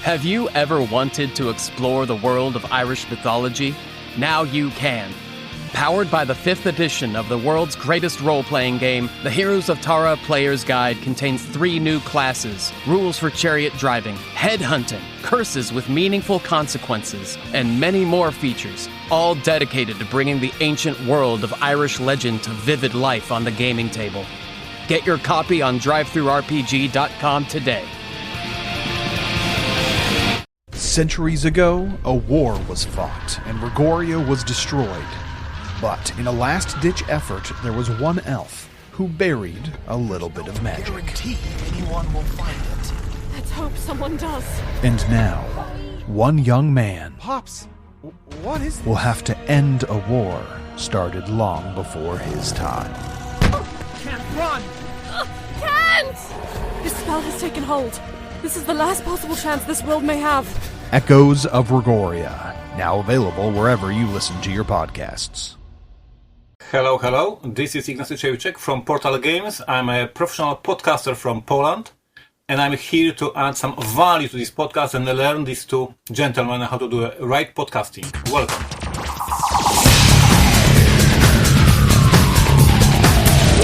Have you ever wanted to explore the world of Irish mythology? Now you can. Powered by the 5th edition of the world's greatest role-playing game, the Heroes of Tara Player's Guide contains 3 new classes, rules for chariot driving, headhunting, curses with meaningful consequences, and many more features, all dedicated to bringing the ancient world of Irish legend to vivid life on the gaming table. Get your copy on drivethrurpg.com today. Centuries ago, a war was fought, and Rigoria was destroyed. But in a last-ditch effort, there was one elf who buried a little bit of magic. Guarantee anyone will find it. Let's hope someone does. And now, one young man Pops, what is this? will have to end a war started long before his time. Can't run! Can't! This spell has taken hold. This is the last possible chance this world may have. Echoes of Rigoria, now available wherever you listen to your podcasts. Hello. This is Ignacy from Portal Games. I'm a professional podcaster from Poland, and I'm here to add some value to this podcast and learn these two gentlemen how to do right podcasting. Welcome.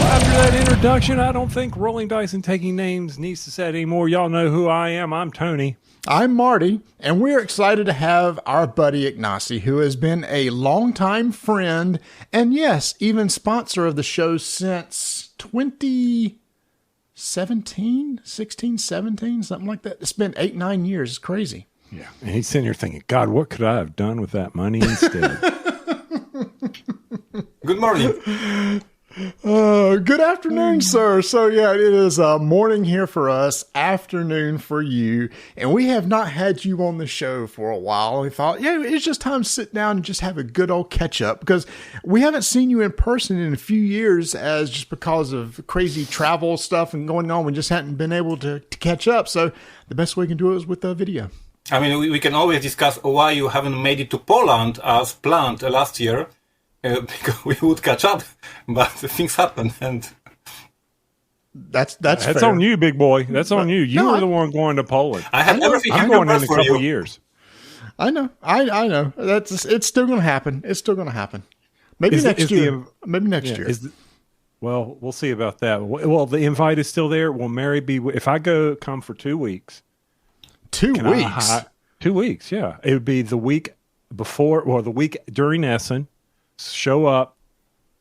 After that introduction, I don't think Rolling Dice and Taking Names needs to say anymore. Y'all know who I am. I'm Tony. I'm Marty, and we're excited to have our buddy Ignacy, who has been a longtime friend, and yes, even sponsor of the show since 2017, 16, 17, something like that. It's been 8-9 years. It's crazy. Yeah, and he's sitting here thinking, God, what could I have done with that money instead? Good morning. Good afternoon, sir. So yeah, it is morning here for us, afternoon for you, and we have not had you on the show for a while. We thought, yeah, it's just time to sit down and just have a good old catch up, because we haven't seen you in person in a few years, as just because of crazy travel stuff and going on, we just hadn't been able to catch up. So the best way we can do it is with a video. I mean, we can always discuss why you haven't made it to Poland as planned last year. Because we would catch up, but things happen, and that's fair. on you, big boy. That's on you. You were the one going to Poland. I have everything. I'm going in a couple of years. I know. I know. It's still going to happen. It's still going to happen. Maybe next year. Maybe next year. Well, we'll see about that. Well, the invite is still there. Will Mary be? If I come for 2 weeks. 2 weeks. 2 weeks. Yeah, it would be the week before, or the week during Essen. Show up,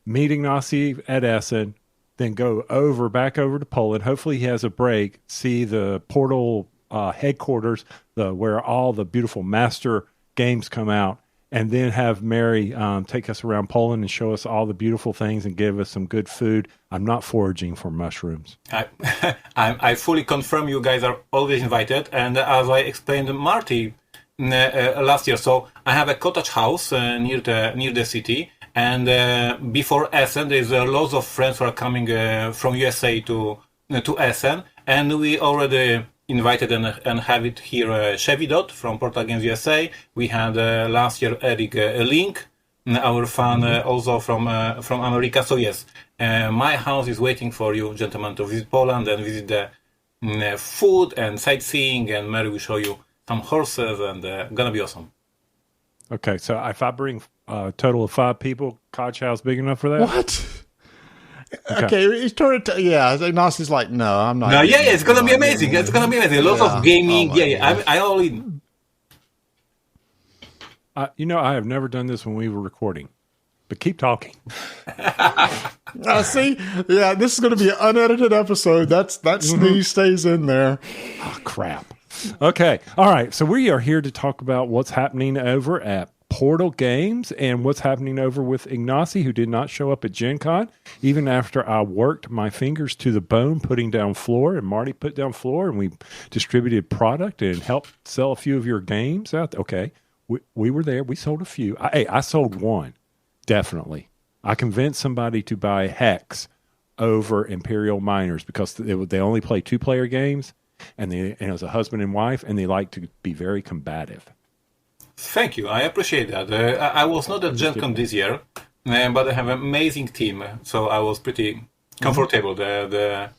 meet Ignacy at Essen, then go back over to Poland. Hopefully he has a break, see the Portal headquarters, where all the beautiful master games come out, and then have Mary take us around Poland and show us all the beautiful things and give us some good food. I'm not foraging for mushrooms. I fully confirm you guys are always invited, and as I explained to Marty last year, so I have a cottage house near the city, and before Essen there's lots of friends who are coming from USA to Essen, and we already invited and have it here. Chevy Dot from Portal Games USA. We had last year Eric Link, our fan, also from America. So yes, my house is waiting for you gentlemen to visit Poland and visit the food and sightseeing, and Mary will show you some horses, and gonna be awesome. Okay, so if I bring a total of 5 people, Cottage House big enough for that? What? Okay, he's turned it. Yeah, Ignacy's like, no, I'm not. No, yeah, it's gonna be amazing. It's gonna be amazing. Lots of gaming. I only. I have never done this when we were recording, but keep talking. See, yeah, this is going to be an unedited episode. That sneeze stays in there. Oh, crap. Okay. All right. So we are here to talk about what's happening over at Portal Games and what's happening over with Ignacy, who did not show up at Gen Con, even after I worked my fingers to the bone putting down floor, and Marty put down floor, and we distributed product and helped sell a few of your games out. Okay. We were there. We sold a few. I sold one. Definitely. I convinced somebody to buy Hex over Imperial Miners because they only play 2-player games. And it was a husband and wife, and they like to be very combative. Thank you. I appreciate that. I was not at Gen Con this year, but I have an amazing team, so I was pretty comfortable. The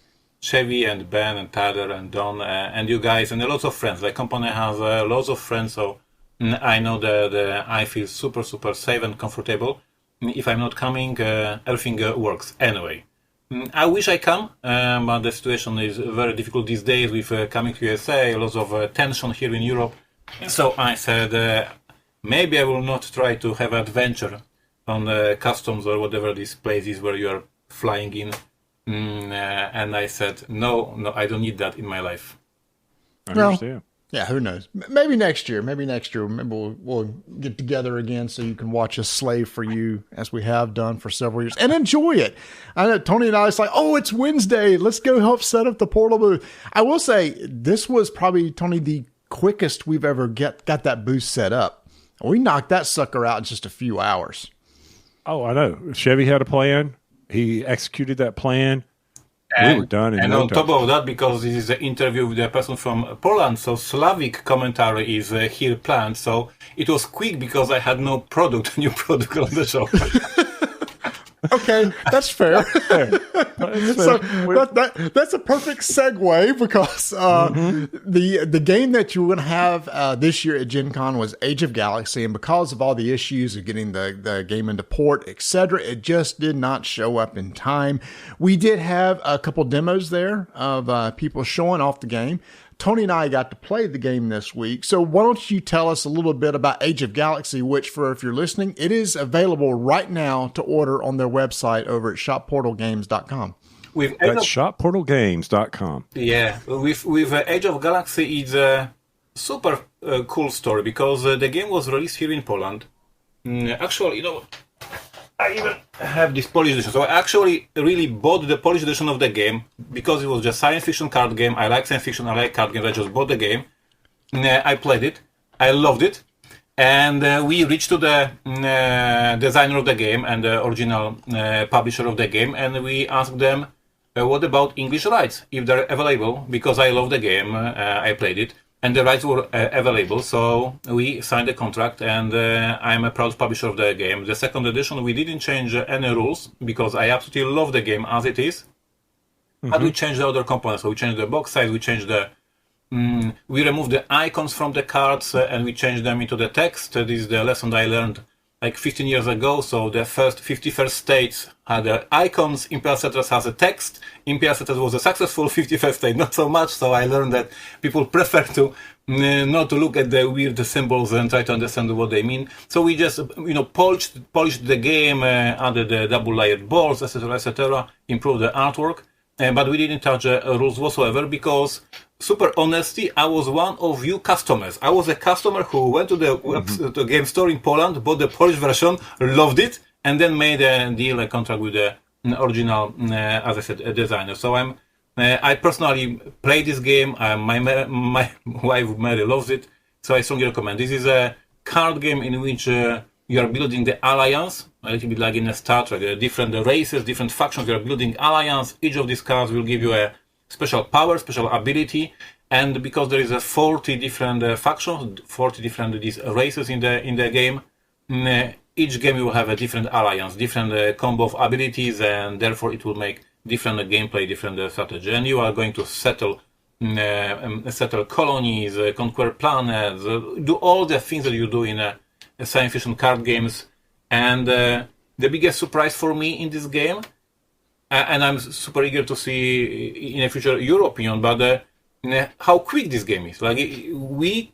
Chevy and Ben and Tyler and Don and you guys and lots of friends. The company has lots of friends, so I know that I feel super safe and comfortable. If I'm not coming, everything works anyway. I wish I come, but the situation is very difficult these days with coming to USA, lots of tension here in Europe. So I said, maybe I will not try to have adventure on the customs or whatever these places where you are flying in. And I said, no, I don't need that in my life. I understand. Yeah, who knows? Maybe next year. Maybe we'll get together again so you can watch us slave for you as we have done for several years and enjoy it. I know Tony and I, it's like, oh, it's Wednesday. Let's go help set up the portal booth. I will say this was probably, Tony, the quickest we've ever got that booth set up. We knocked that sucker out in just a few hours. Oh, I know. Chevy had a plan. He executed that plan. We were done in and no on time. top of that, because this is an interview with a person from Poland, so Slavic commentary is here planned. So it was quick because I had no new product on the show. Okay, that's fair. So that's a perfect segue because the game that you were going to have this year at Gen Con was Age of Galaxy, and because of all the issues of getting the game into port, etc., it just did not show up in time. We did have a couple demos there of people showing off the game. Tony and I got to play the game this week. So why don't you tell us a little bit about Age of Galaxy, which, if you're listening, it is available right now to order on their website over at shopportalgames.com. That's shopportalgames.com. Yeah, with Age of Galaxy, it's a super cool story because the game was released here in Poland. Actually, I even have this Polish edition. So I actually really bought the Polish edition of the game because it was just science fiction card game. I like science fiction, I like card games. I just bought the game. I played it. I loved it. And we reached to the designer of the game and the original publisher of the game. And we asked them, what about English rights, if they're available? Because I love the game. I played it. And the rights were available, so we signed a contract, and I'm a proud publisher of the game. The second edition, we didn't change any rules, because I absolutely love the game as it is. But we changed the other components. So we changed the box size, we changed we removed the icons from the cards, and we changed them into the text. This is the lesson I learned like 15 years ago. So the first 51st states had the icons, Imperial Settlers has a text. Imperial Settlers was a successful 51st state, not so much. So I learned that people prefer to not to look at the weird symbols and try to understand what they mean. So we just, polished the game, added the double-layered balls, etc., improved the artwork. But we didn't touch rules whatsoever because, super honestly, I was one of you customers. I was a customer who went to the game store in Poland, bought the Polish version, loved it, and then made a deal, a contract with the original, as I said, designer. So I personally play this game. My wife Mary loves it, so I strongly recommend. This is a card game in which you are building the alliance, a little bit like in a Star Trek, different races, different factions. You are building alliance. Each of these cards will give you a special power, special ability, and because there is 40 different factions, 40 different these races in the game, each game will have a different alliance, different combo of abilities, and therefore it will make different gameplay, different strategy. And you are going to settle colonies, conquer planets, do all the things that you do in science fiction card games. And the biggest surprise for me in this game, and I'm super eager to see in the future your opinion, but how quick this game is. Like, we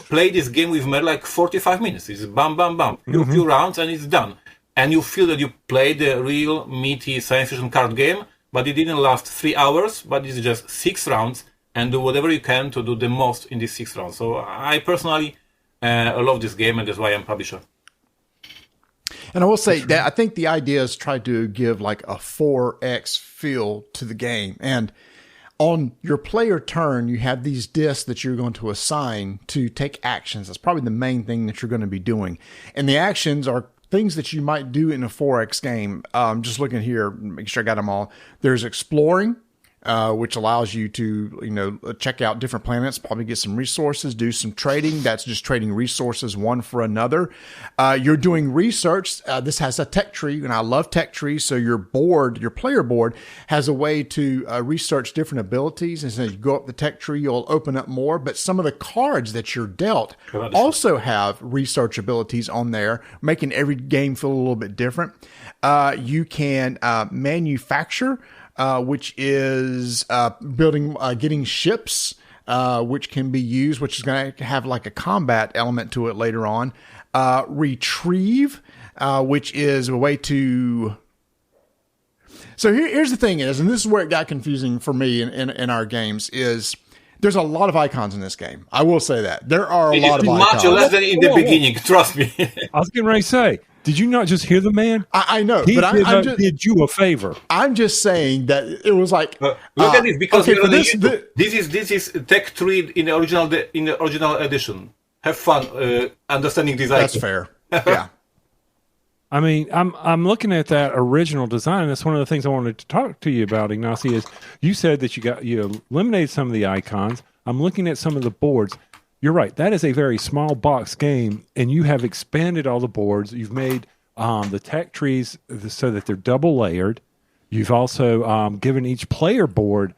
play this game with Mer like 45 minutes. It's bam, bam, bam. A few rounds and it's done. And you feel that you played a real meaty science fiction card game, but it didn't last 3 hours, but it's just 6 rounds, and do whatever you can to do the most in these 6 rounds. So I personally love this game, and that's why I'm publisher. And I will say that I think the idea is try to give like a 4X feel to the game. And on your player turn, you have these discs that you're going to assign to take actions. That's probably the main thing that you're going to be doing. And the actions are things that you might do in a 4X game. Just looking here, make sure I got them all. There's exploring, which allows you to, check out different planets, probably get some resources, do some trading. That's just trading resources one for another. You're doing research. This has a tech tree, and I love tech trees. So your player board has a way to research different abilities. And so you go up the tech tree, you'll open up more. But some of the cards that you're dealt also have research abilities on there, making every game feel a little bit different. You can manufacture, which is getting ships, which can be used, which is going to have like a combat element to it later on. Retrieve, which is a way to... So here's the thing is, and this is where it got confusing for me in our games, is there's a lot of icons in this game. I will say that. There are a lot of icons. Much less than in the beginning, trust me. I was getting ready to say, did you not just hear the man? I know, he but I did you a favor. I'm just saying that it was like look at this, because okay, this is tech tree in the original edition. Have fun understanding these icons. That's fair. Yeah. I mean, I'm looking at that original design. That's one of the things I wanted to talk to you about, Ignacy, is you said that you eliminated some of the icons. I'm looking at some of the boards. You're right. That is a very small box game, and you have expanded all the boards. You've made the tech trees so that they're double layered. You've also given each player board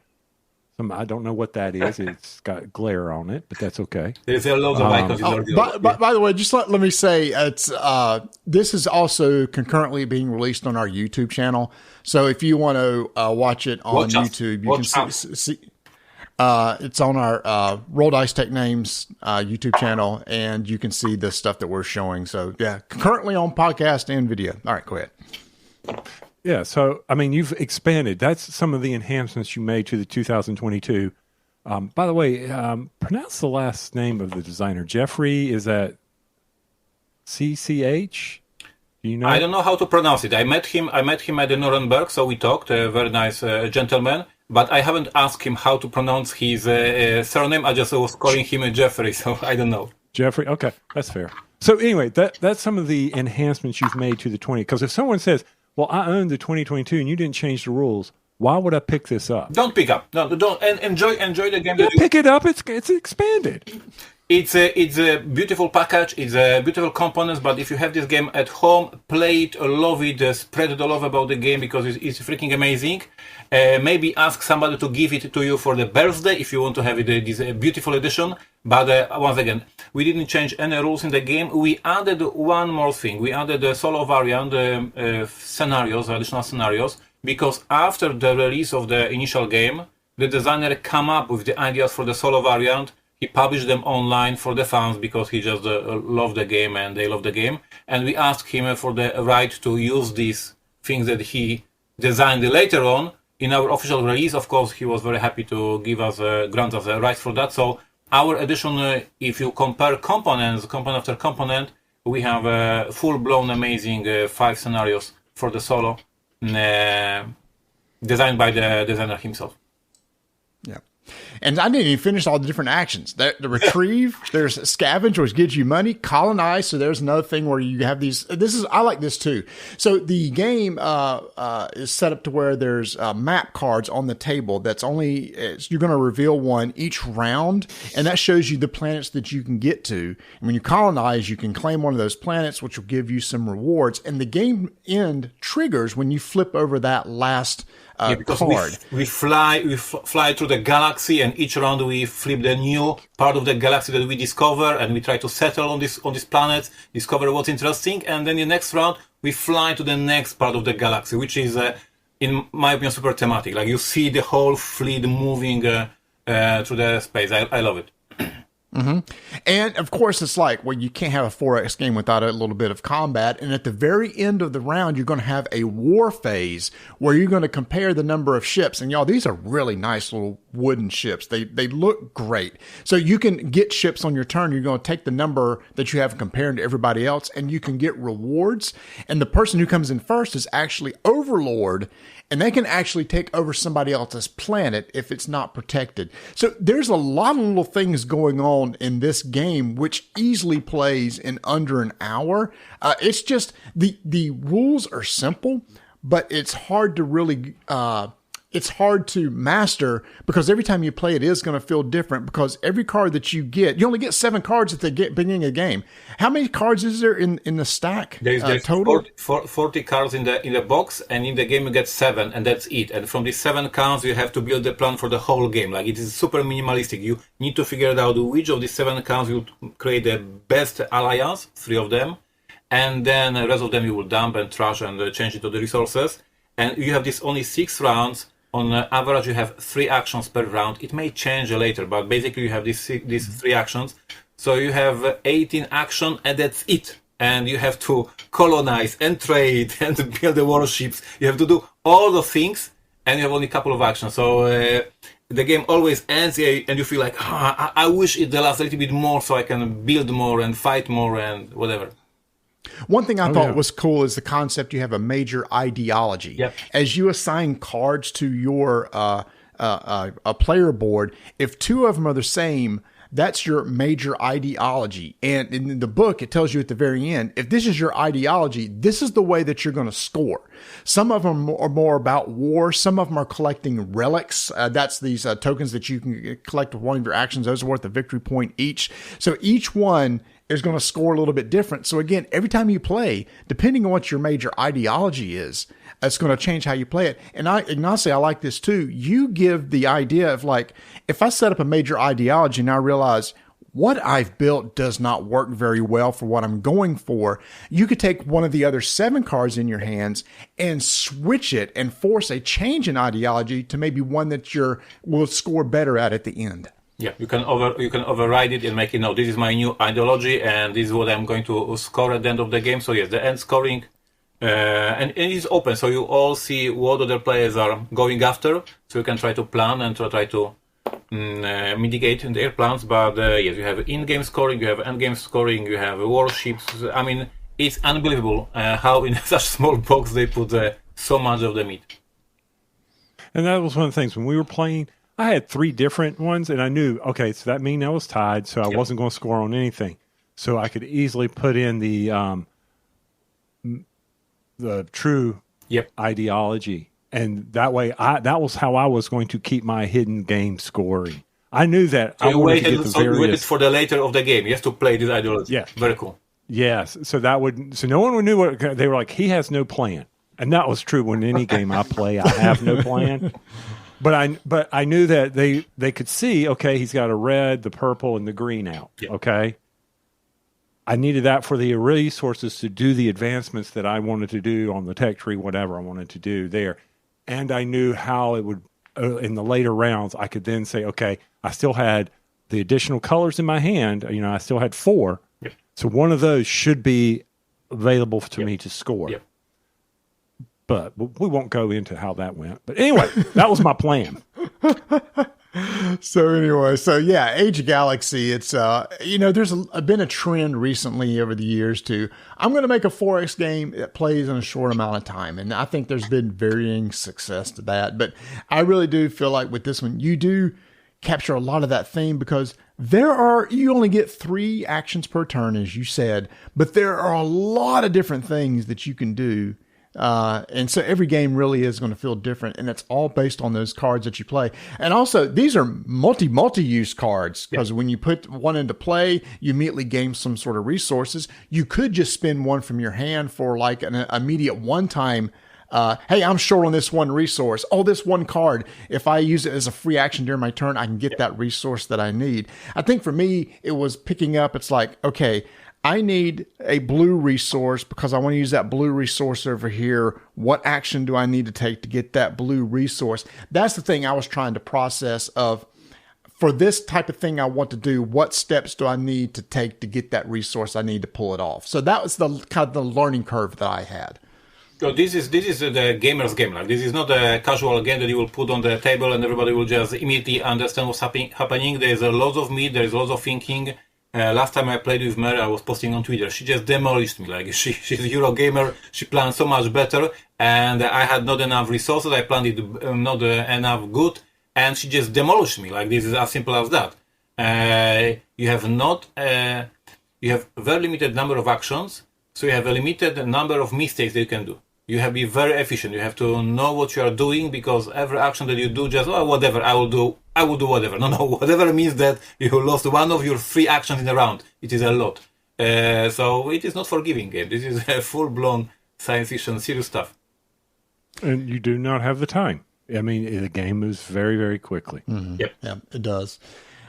some, I don't know what that is. It's got glare on it, but that's okay. There's a lot of icons. By the way, just let me say, it's this is also concurrently being released on our YouTube channel. So if you want to watch it on YouTube, you can see. It's on our Roll Dice Tech Names YouTube channel, and you can see the stuff that we're showing. So, yeah, currently on podcast and video. All right, go ahead. Yeah, so, I mean, you've expanded. That's some of the enhancements you made to the 2022. By the way, pronounce the last name of the designer. Jeffrey, is that CCH? Do you know? I don't know how to pronounce it. I met him at the Nuremberg, so we talked. A very nice gentleman. But I haven't asked him how to pronounce his surname. I just was calling him Jeffrey, so I don't know. Jeffrey, okay, that's fair. So anyway, that's some of the enhancements you've made to the 20. Because if someone says, well, I own the 2022 and you didn't change the rules, why would I pick this up? Don't pick up. No, don't. And enjoy the game. Don't pick it up. It's expanded. It's a beautiful package. It's a beautiful components. But if you have this game at home, play it, love it, spread the love about the game because it's freaking amazing. Maybe ask somebody to give it to you for the birthday if you want to have it this beautiful edition. But once again, we didn't change any rules in the game. We added one more thing. We added the solo variant scenarios, additional scenarios, because after the release of the initial game, the designer came up with the ideas for the solo variant. He published them online for the fans because he just loved the game and they love the game. And we asked him for the right to use these things that he designed later on in our official release. Of course, he was very happy to grant us the rights for that. So our edition, if you compare component after component, we have a full-blown amazing 5 scenarios for the solo, designed by the designer himself. Yeah. And I didn't even finish all the different actions. The retrieve, there's scavenge, which gives you money. Colonize, so there's another thing where you have these. I like this too. So the game is set up to where there's map cards on the table. You're going to reveal one each round, and that shows you the planets that you can get to. And when you colonize, you can claim one of those planets, which will give you some rewards. And the game end triggers when you flip over that last because card. We fly through the galaxy, and each round we flip the new part of the galaxy that we discover, and we try to settle on this planet, discover what's interesting, and then the next round we fly to the next part of the galaxy, which is, in my opinion, super thematic. Like you see the whole fleet moving through the space. I love it. Mm-hmm. And of course, it's like, well, you can't have a 4X game without a little bit of combat. And at the very end of the round, you're going to have a war phase where you're going to compare the number of ships. And y'all, these are really nice little wooden ships. They look great. So you can get ships on your turn. You're going to take the number that you have compared to everybody else, and you can get rewards. And the person who comes in first is actually Overlord. And they can actually take over somebody else's planet if it's not protected. So there's a lot of little things going on in this game, which easily plays in under an hour. It's just the rules are simple, but it's hard to really it's hard to master because every time you play it is going to feel different because every card that you only get 7 cards at the beginning of the game. How many cards is there in the stack There's total? 40 cards in the box, and in the game you get 7, and that's it. And from these 7 cards, you have to build the plan for the whole game. Like, it is super minimalistic. You need to figure out which of these 7 cards will create the best alliance, 3 of them, and then the rest of them you will dump and trash and change it to the resources. And you have this only 6 rounds. On average, you have 3 actions per round. It may change later, but basically you have these 3 actions. So you have 18 action, and that's it. And you have to colonize and trade and build the warships. You have to do all the things, and you have only a couple of actions. So the game always ends, and you feel like, I wish it lasts a little bit more so I can build more and fight more and whatever. One thing I thought was cool is the concept you have a major ideology. Yep. As you assign cards to your a player board, if 2 of them are the same, that's your major ideology. And in the book, it tells you at the very end, if this is your ideology, this is the way that you're going to score. Some of them are more about war. Some of them are collecting relics. That's these tokens that you can collect with one of your actions. Those are worth a victory point each. So each one is going to score a little bit different. So again, every time you play, depending on what your major ideology is, it's going to change how you play it. And Ignacy, I like this too. You give the idea of like, if I set up a major ideology and I realize what I've built does not work very well for what I'm going for, you could take one of the other 7 cards in your hands and switch it and force a change in ideology to maybe one that will score better at the end. Yeah, you can override it and make it, no, this is my new ideology and this is what I'm going to score at the end of the game. So yes, the end scoring and it is open, so you all see what other players are going after, so you can try to plan and try to mitigate their plans. But yes, you have in-game scoring, you have end-game scoring, you have warships. I mean, it's unbelievable how in such small box they put so much of the meat. And that was one of the things when we were playing. I had 3 different ones, and I knew, okay, so that means I was tied, so I wasn't going to score on anything. So I could easily put in the true ideology, and that way, that was how I was going to keep my hidden game scoring. I knew that. So I you waited for the later of the game. You have to play this ideology. Yeah, very cool. Yes, so no one knew what they were like. He has no plan, and that was true. When any game I play, I have no plan. But I knew that they could see, okay, he's got a red, the purple, and the green out. Yeah. Okay. I needed that for the resources to do the advancements that I wanted to do on the tech tree, whatever I wanted to do there. And I knew how it would, in the later rounds, I could then say, okay, I still had the additional colors in my hand. I still had 4. Yep. So one of those should be available to me to score. Yep. But we won't go into how that went. But anyway, that was my plan. So yeah, Age of Galaxy, it's, there's been a trend recently over the years to, I'm going to make a 4X game that plays in a short amount of time. And I think there's been varying success to that. But I really do feel like with this one, you do capture a lot of that theme because you only get 3 actions per turn, as you said, but there are a lot of different things that you can do. And so every game really is going to feel different, and it's all based on those cards that you play. And also, these are multi-use cards because when you put one into play, you immediately gain some sort of resources. You could just spend one from your hand for like an immediate one-time. Hey, I'm short on this one resource. Oh, this one card. If I use it as a free action during my turn, I can get that resource that I need. I think for me, it was picking up. It's like, okay, I need a blue resource because I want to use that blue resource over here. What action do I need to take to get that blue resource? That's the thing I was trying to process of, for this type of thing I want to do, what steps do I need to take to get that resource I need to pull it off? So that was the kind of the learning curve that I had. So this is the gamer's game. Like, this is not a casual game that you will put on the table and everybody will just immediately understand what's happening. There's a lot of meat, there's lots of thinking. Last time I played with Mary, I was posting on Twitter. She just demolished me. Like, she's a Eurogamer. She planned so much better, and I had not enough resources. I planned it not enough good, and she just demolished me. Like, this is as simple as that. You have a very limited number of actions, so you have a limited number of mistakes that you can do. You have to be very efficient. You have to know what you are doing, because every action that you do, just whatever I will do whatever. No, whatever means that you lost one of your 3 actions in a round. It is a lot. So it is not forgiving game. This is a full-blown science fiction, serious stuff. And you do not have the time. I mean, the game moves very, very quickly. Yep. Yeah, it does.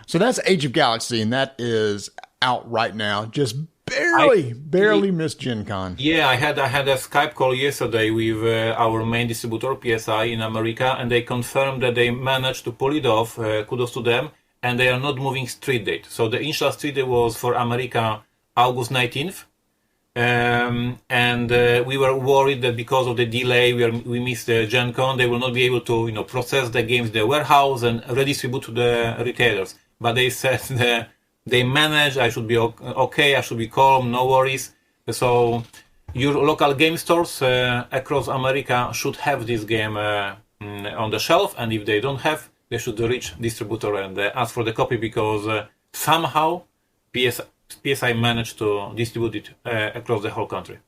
So that's Age of Galaxy, and that is out right now. Just barely missed Gen Con. Yeah, I had a Skype call yesterday with our main distributor, PSI, in America, and they confirmed that they managed to pull it off. Kudos to them. And they are not moving street date. So the initial street date was for America August 19th. And we were worried that because of the delay, we missed the Gen Con. They will not be able to, process the games in the warehouse and redistribute to the retailers. But they said that they managed. I should be okay. I should be calm. No worries. So your local game stores across America should have this game on the shelf. And if they don't have, they should reach distributor and ask for the copy, because somehow PSI managed to distribute it across the whole country.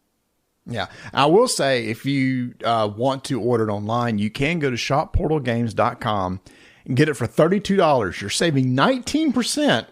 Yeah. I will say, if you want to order it online, you can go to shopportalgames.com and get it for $32. You're saving 19%,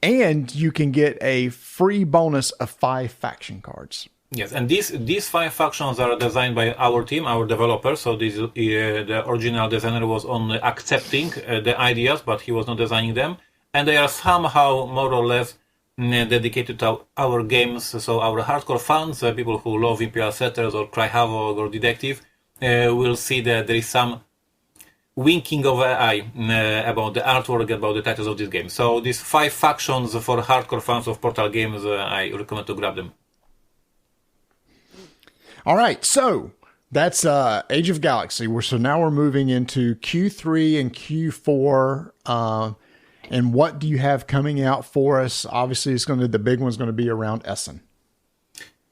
and you can get a free bonus of 5 faction cards. Yes, and these 5 factions are designed by our team, our developers. So the original designer was only accepting the ideas, but he was not designing them. And they are somehow more or less dedicated to our games. So our hardcore fans, people who love Imperial Settlers or Cry Havoc or Detective, will see that there is some winking of an eye about the artwork, about the titles of this game. So these 5 factions for hardcore fans of Portal games, I recommend to grab them. All right, so that's Age of Galaxy. So now we're moving into Q3 and Q4. And what do you have coming out for us? Obviously, the big one's going to be around Essen.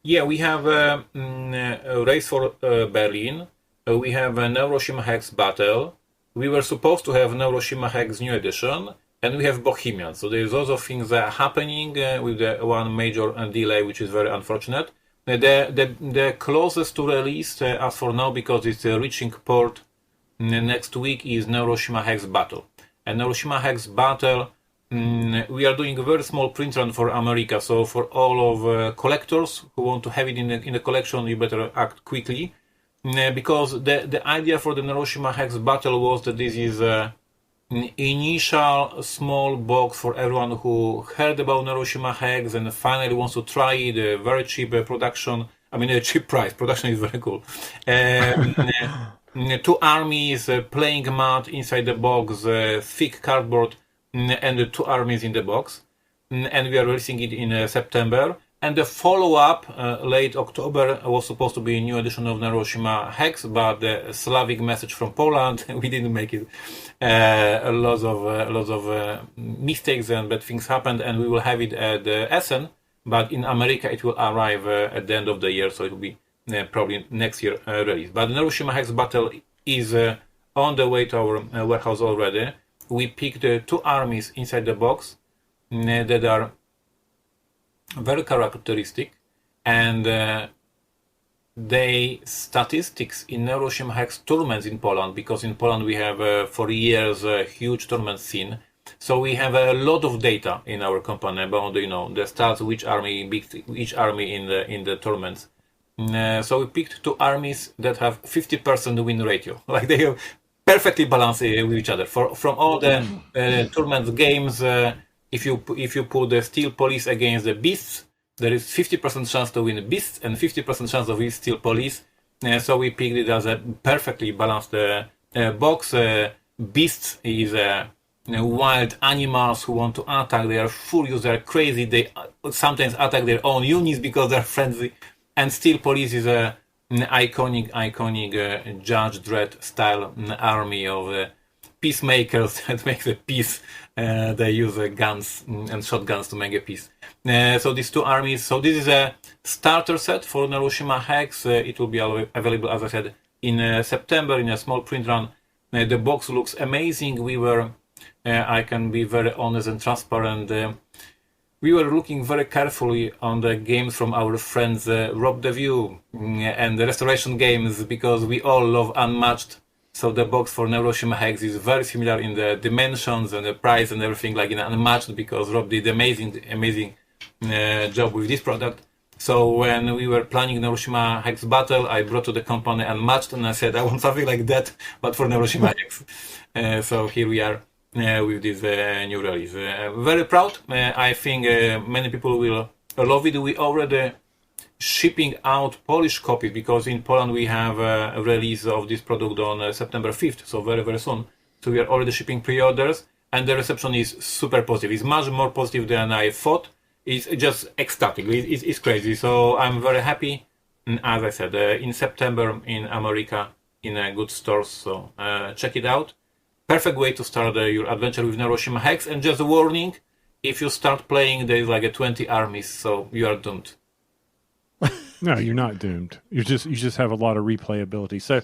Yeah, we have a Race for Berlin. We have a Neuroshima Hex Battle. We were supposed to have Neuroshima Hex New Edition, and we have Bohemian. So there's lots of things happening with the one major delay, which is very unfortunate. The closest to release as for now, because it's reaching port next week, is Neuroshima Hex Battle. And Neuroshima Hex Battle, we are doing a very small print run for America. So for all of collectors who want to have it in the collection, you better act quickly. Because the idea for the Neuroshima Hex Battle was that this is an initial small box for everyone who heard about Neuroshima Hex and finally wants to try it. A very cheap production. I mean, a cheap price. Production is very cool. 2 armies, playing mat inside the box, thick cardboard, and 2 armies in the box. And we are releasing it in September. And the follow-up, late October, was supposed to be a new edition of Neuroshima Hex, but the Slavic message from Poland, we didn't make it. Lots of mistakes and bad things happened, and we will have it at Essen, but in America it will arrive at the end of the year, so it will be probably next year release. But the Neuroshima Hex Battle is on the way to our warehouse already. We picked 2 armies inside the box that are very characteristic, and they statistics in Neuroshima Hex tournaments in Poland, because in Poland we have for years a huge tournament scene. So we have a lot of data in our company about the stats, which army beat each army in the tournaments. So we picked 2 armies that have 50% win ratio, like they are perfectly balanced with each other. From all the tournament games. If you put the Steel Police against the Beasts, there is 50% chance to win Beasts and 50% chance to win Steel Police. So we picked it as a perfectly balanced box. Beasts is wild animals who want to attack. They are furious, they are crazy. They sometimes attack their own units because they're friendly. And Steel Police is an iconic Judge Dredd style army of peacemakers that make the peace. They use guns and shotguns to make a peace. So these 2 armies. So this is a starter set for Neuroshima Hex. It will be available, as I said, in September in a small print run. The box looks amazing. I can be very honest and transparent. we were looking very carefully on the games from our friends Rob the View and the Restoration Games because we all love Unmatched. So the box for Neuroshima Hex is very similar in the dimensions and the price and everything like in Unmatched because Rob did amazing job with this product. So when we were planning Neuroshima Hex Battle, I brought to the company Unmatched and I said I want something like that, but for Neuroshima Hex. So here we are with this new release. Very proud. I think many people will love it. We already shipping out Polish copy because in Poland we have a release of this product on September 5th, so very soon. So we are already shipping pre-orders and the reception is super positive. It's much more positive than I thought. It's just ecstatic. It's crazy. So I'm very happy. And as I said, in September in America in good stores. So check it out. Perfect way to start your adventure with Neuroshima Hex. And just a warning, if you start playing, there is like a 20 armies, so you are doomed. No, you're not doomed. You just have a lot of replayability. So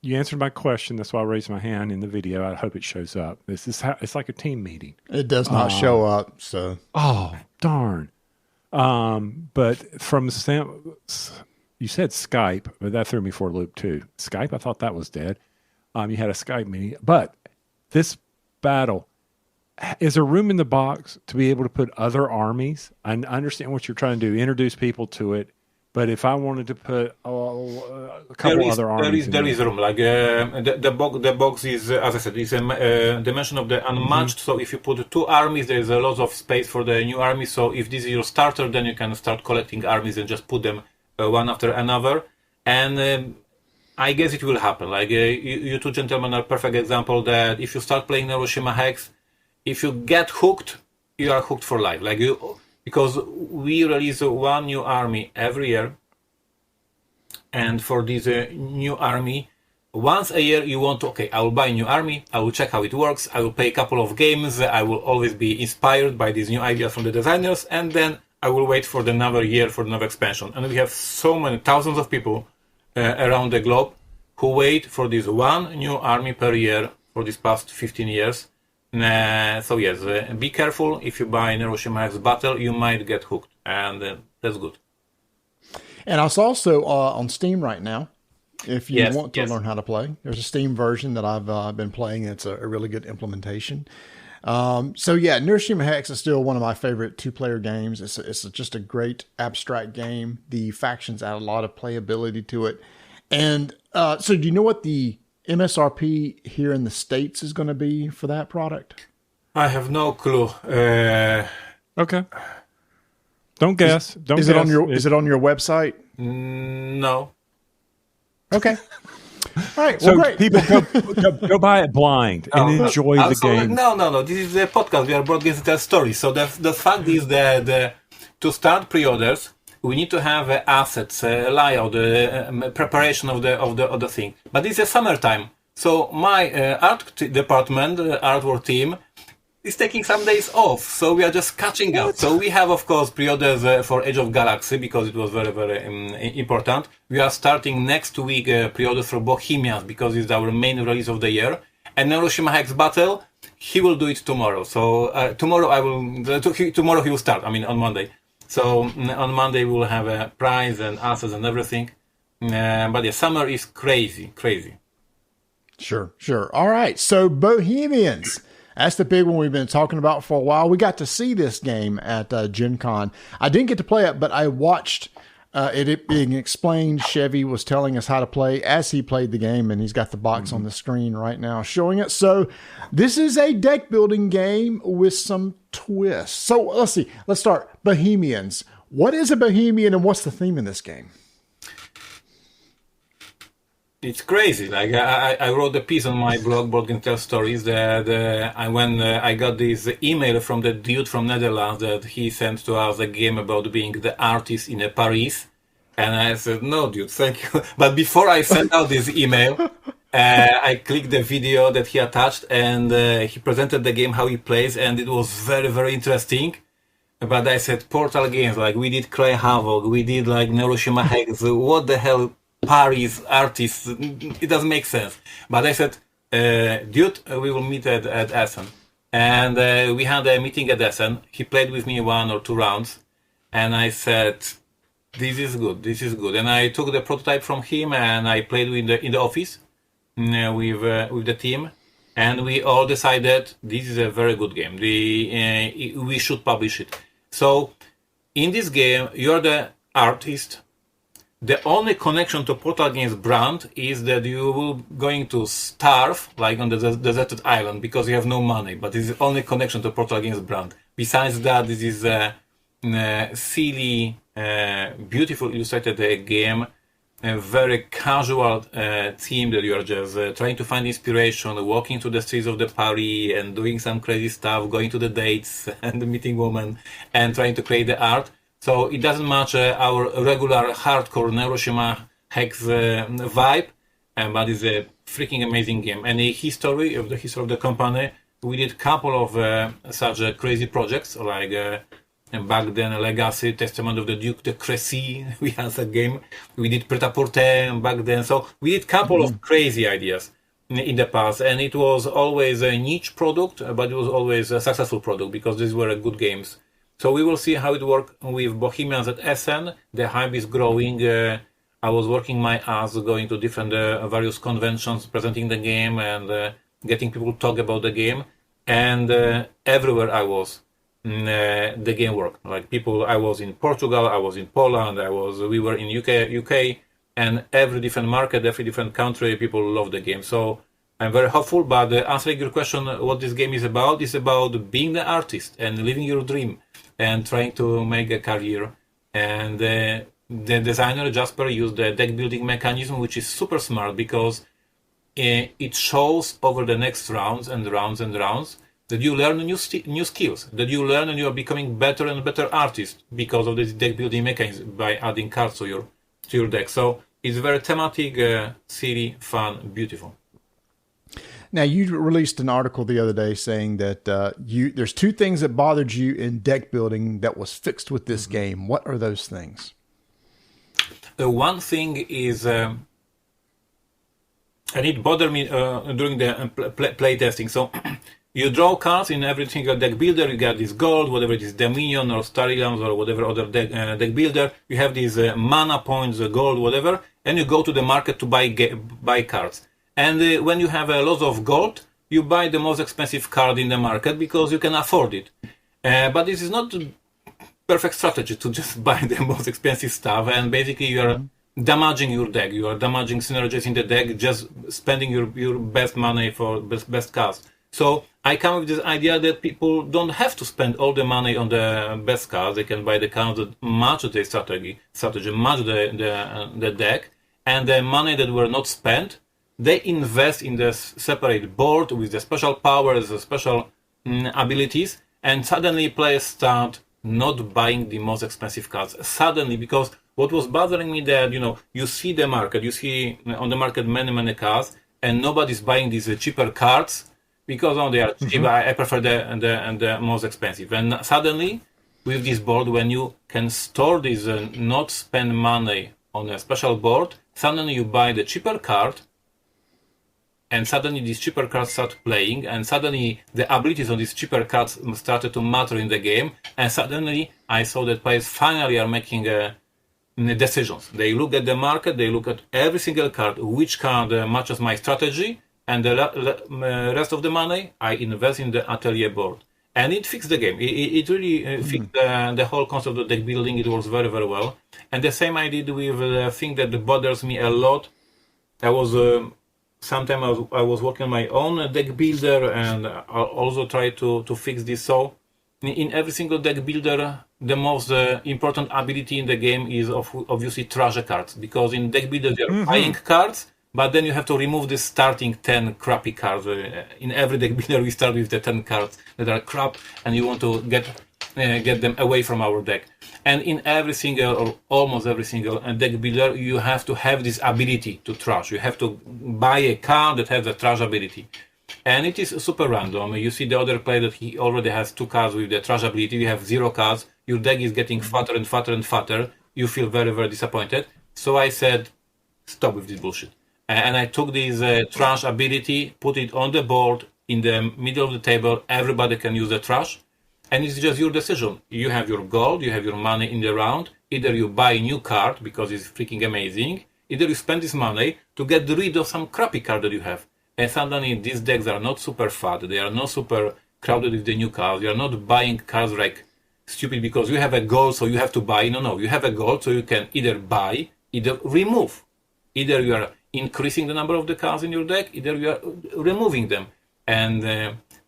you answered my question. That's why I raised my hand in the video. I hope it shows up. It's like a team meeting. It does not show up. So darn. But from you said Skype, but that threw me for a loop too. Skype, I thought that was dead. You had a Skype meeting, but this battle. Is there room in the box to be able to put other armies? I understand what you're trying to do, introduce people to it. But if I wanted to put a couple other armies, there is room. Like the box is, as I said, is a dimension of the Unmatched. So if you put 2 armies, there is a lot of space for the new army. So if this is your starter, then you can start collecting armies and just put them one after another. And I guess it will happen. Like you two gentlemen are a perfect example that if you start playing Neuroshima Hex, if you get hooked, you are hooked for life. Like because we release one new army every year, and for this new army, once a year you want to, okay, I will buy a new army, I will check how it works, I will play a couple of games, I will always be inspired by these new ideas from the designers, and then I will wait for another year for another expansion. And we have so many thousands of people around the globe who wait for this one new army per year for these past 15 years. So yes, be careful. If you buy Neuroshima Hex Battle, you might get hooked, and that's good. And it's also on Steam right now. If you want to learn how to play, there's a Steam version that I've been playing. It's a really good implementation. So yeah, Neuroshima Hex is still one of my favorite 2-player games. It's just a great abstract game. The factions add a lot of playability to it. And so do you know what the MSRP here in the States is going to be for that product? I have no clue. Okay. Don't guess. Is it on your website? No. Okay. All right. So well, great. people go buy it blind and enjoy the game. No. This is a podcast. We are broadcasting that story. So the fact is that to start pre-orders, we need to have assets, layout, preparation of the thing. But it's a summertime, so my art department, artwork team, is taking some days off. So we are just catching up. So we have, of course, pre-orders for Age of Galaxy because it was very important. We are starting next week pre-orders for Bohemians because it's our main release of the year. And Neuroshima Hex Battle, he will do it tomorrow. So tomorrow tomorrow he will start. I mean on Monday. So on Monday we will have a prize and assets and everything. But yeah, summer is crazy. Sure. All right. So Bohemians, that's the big one we've been talking about for a while. We got to see this game at Gen Con. I didn't get to play it, but I watched it being explained. Chevy was telling us how to play as he played the game, and he's got the box on the screen right now showing it. So this is a deck building game with some twists. So let's see. Let's start. Bohemians. What is a Bohemian and what's the theme in this game? It's crazy. Like I wrote a piece on my blog, Board Game Tell Stories, that when I got this email from the dude from Netherlands that he sent to us a game about being the artist in Paris, and I said, no, dude, thank you. But before I sent out this email, I clicked the video that he attached, and he presented the game, how he plays, and it was very, very interesting. But I said, Portal Games, like we did Clay Havoc, we did like Neuroshima Hex, what the hell? Paris artists, it doesn't make sense. But I said, dude, we will meet at Essen. And we had a meeting at Essen. He played with me 1 or 2 rounds, and I said, "This is good. This is good." And I took the prototype from him, and I played in the office with the team, and we all decided this is a very good game. We should publish it. So in this game, you're the artist. The only connection to Portal Games brand is that you will going to starve like on the deserted island because you have no money. But this is the only connection to Portal Games brand. Besides that, this is a silly, beautiful illustrated game, a very casual theme that you are just trying to find inspiration, walking to the streets of the Paris and doing some crazy stuff, going to the dates and meeting women and trying to create the art. So it doesn't match our regular hardcore Neuroshima Hex vibe, but it's a freaking amazing game. And the history of the company, we did a couple of such crazy projects, like back then Legacy, Testament of the Duke de Crécy, we had a game. We did Pret-a-Porter back then. So we did a couple of crazy ideas in the past, and it was always a niche product, but it was always a successful product because these were good games. So we will see how it works with Bohemians at Essen. The hype is growing. I was working my ass going to different various conventions, presenting the game and getting people to talk about the game. And everywhere I was, the game worked. Like people, I was in Portugal, I was in Poland, we were in UK, and every different market, every different country, people love the game. So I'm very hopeful. But answering your question, what this game is about being the artist and living your dream and trying to make a career. And the designer Jasper used the deck building mechanism, which is super smart because it shows over the next rounds and rounds and rounds that you learn new skills, that you learn and you are becoming better and better artist because of this deck building mechanism by adding cards to your deck. So it's very thematic, silly, fun, beautiful. Now, you released an article the other day saying that there's 2 things that bothered you in deck building that was fixed with this game. What are those things? One thing is, and it bothered me during the play testing. So you draw cards in every single deck builder. You get this gold, whatever it is, Dominion or Star Realms or whatever other deck builder. You have these mana points, gold, whatever, and you go to the market to buy cards. And when you have a lot of gold, you buy the most expensive card in the market because you can afford it. But this is not the perfect strategy to just buy the most expensive stuff. And basically you are damaging your deck. You are damaging synergies in the deck, just spending your best money for best cards. So I come with this idea that people don't have to spend all the money on the best cards. They can buy the cards that match the strategy match the deck. And the money that were not spent, they invest in the separate board with the special powers, the special abilities, and suddenly players start not buying the most expensive cards. Suddenly, because what was bothering me that, you see the market, you see on the market many cards, and nobody's buying these cheaper cards because they are cheap. I prefer the most expensive. And suddenly, with this board, when you can store this not spend money on a special board, suddenly you buy the cheaper card, and suddenly these cheaper cards start playing, and suddenly the abilities on these cheaper cards started to matter in the game, and suddenly I saw that players finally are making decisions. They look at the market, they look at every single card, which card matches my strategy, and the rest of the money I invest in the atelier board. And it fixed the game. It really fixed the whole concept of deck building. It works very, very well. And the same I did with the thing that bothers me a lot. Sometimes I was working on my own deck builder, and I also try to fix this. So in every single deck builder, the most important ability in the game is obviously treasure cards, because in deck builder you're buying cards, but then you have to remove the starting 10 crappy cards. In every deck builder we start with the 10 cards that are crap, and you want to get them away from our deck. And in every single, or almost every single deck builder, you have to have this ability to trash. You have to buy a card that has the trash ability. And it is super random. You see the other player that he already has 2 cards with the trash ability. You have 0 cards. Your deck is getting fatter and fatter and fatter. You feel very, very disappointed. So I said, stop with this bullshit. And I took this trash ability, put it on the board, in the middle of the table, everybody can use the trash, and it's just your decision. You have your gold, you have your money in the round. Either you buy a new card because it's freaking amazing, either you spend this money to get rid of some crappy card that you have. And suddenly these decks are not super fat, they are not super crowded with the new cards, you are not buying cards like stupid because you have a gold so you have to buy. No, you have a gold so you can either buy, either remove. Either you are increasing the number of the cards in your deck, either you are removing them. And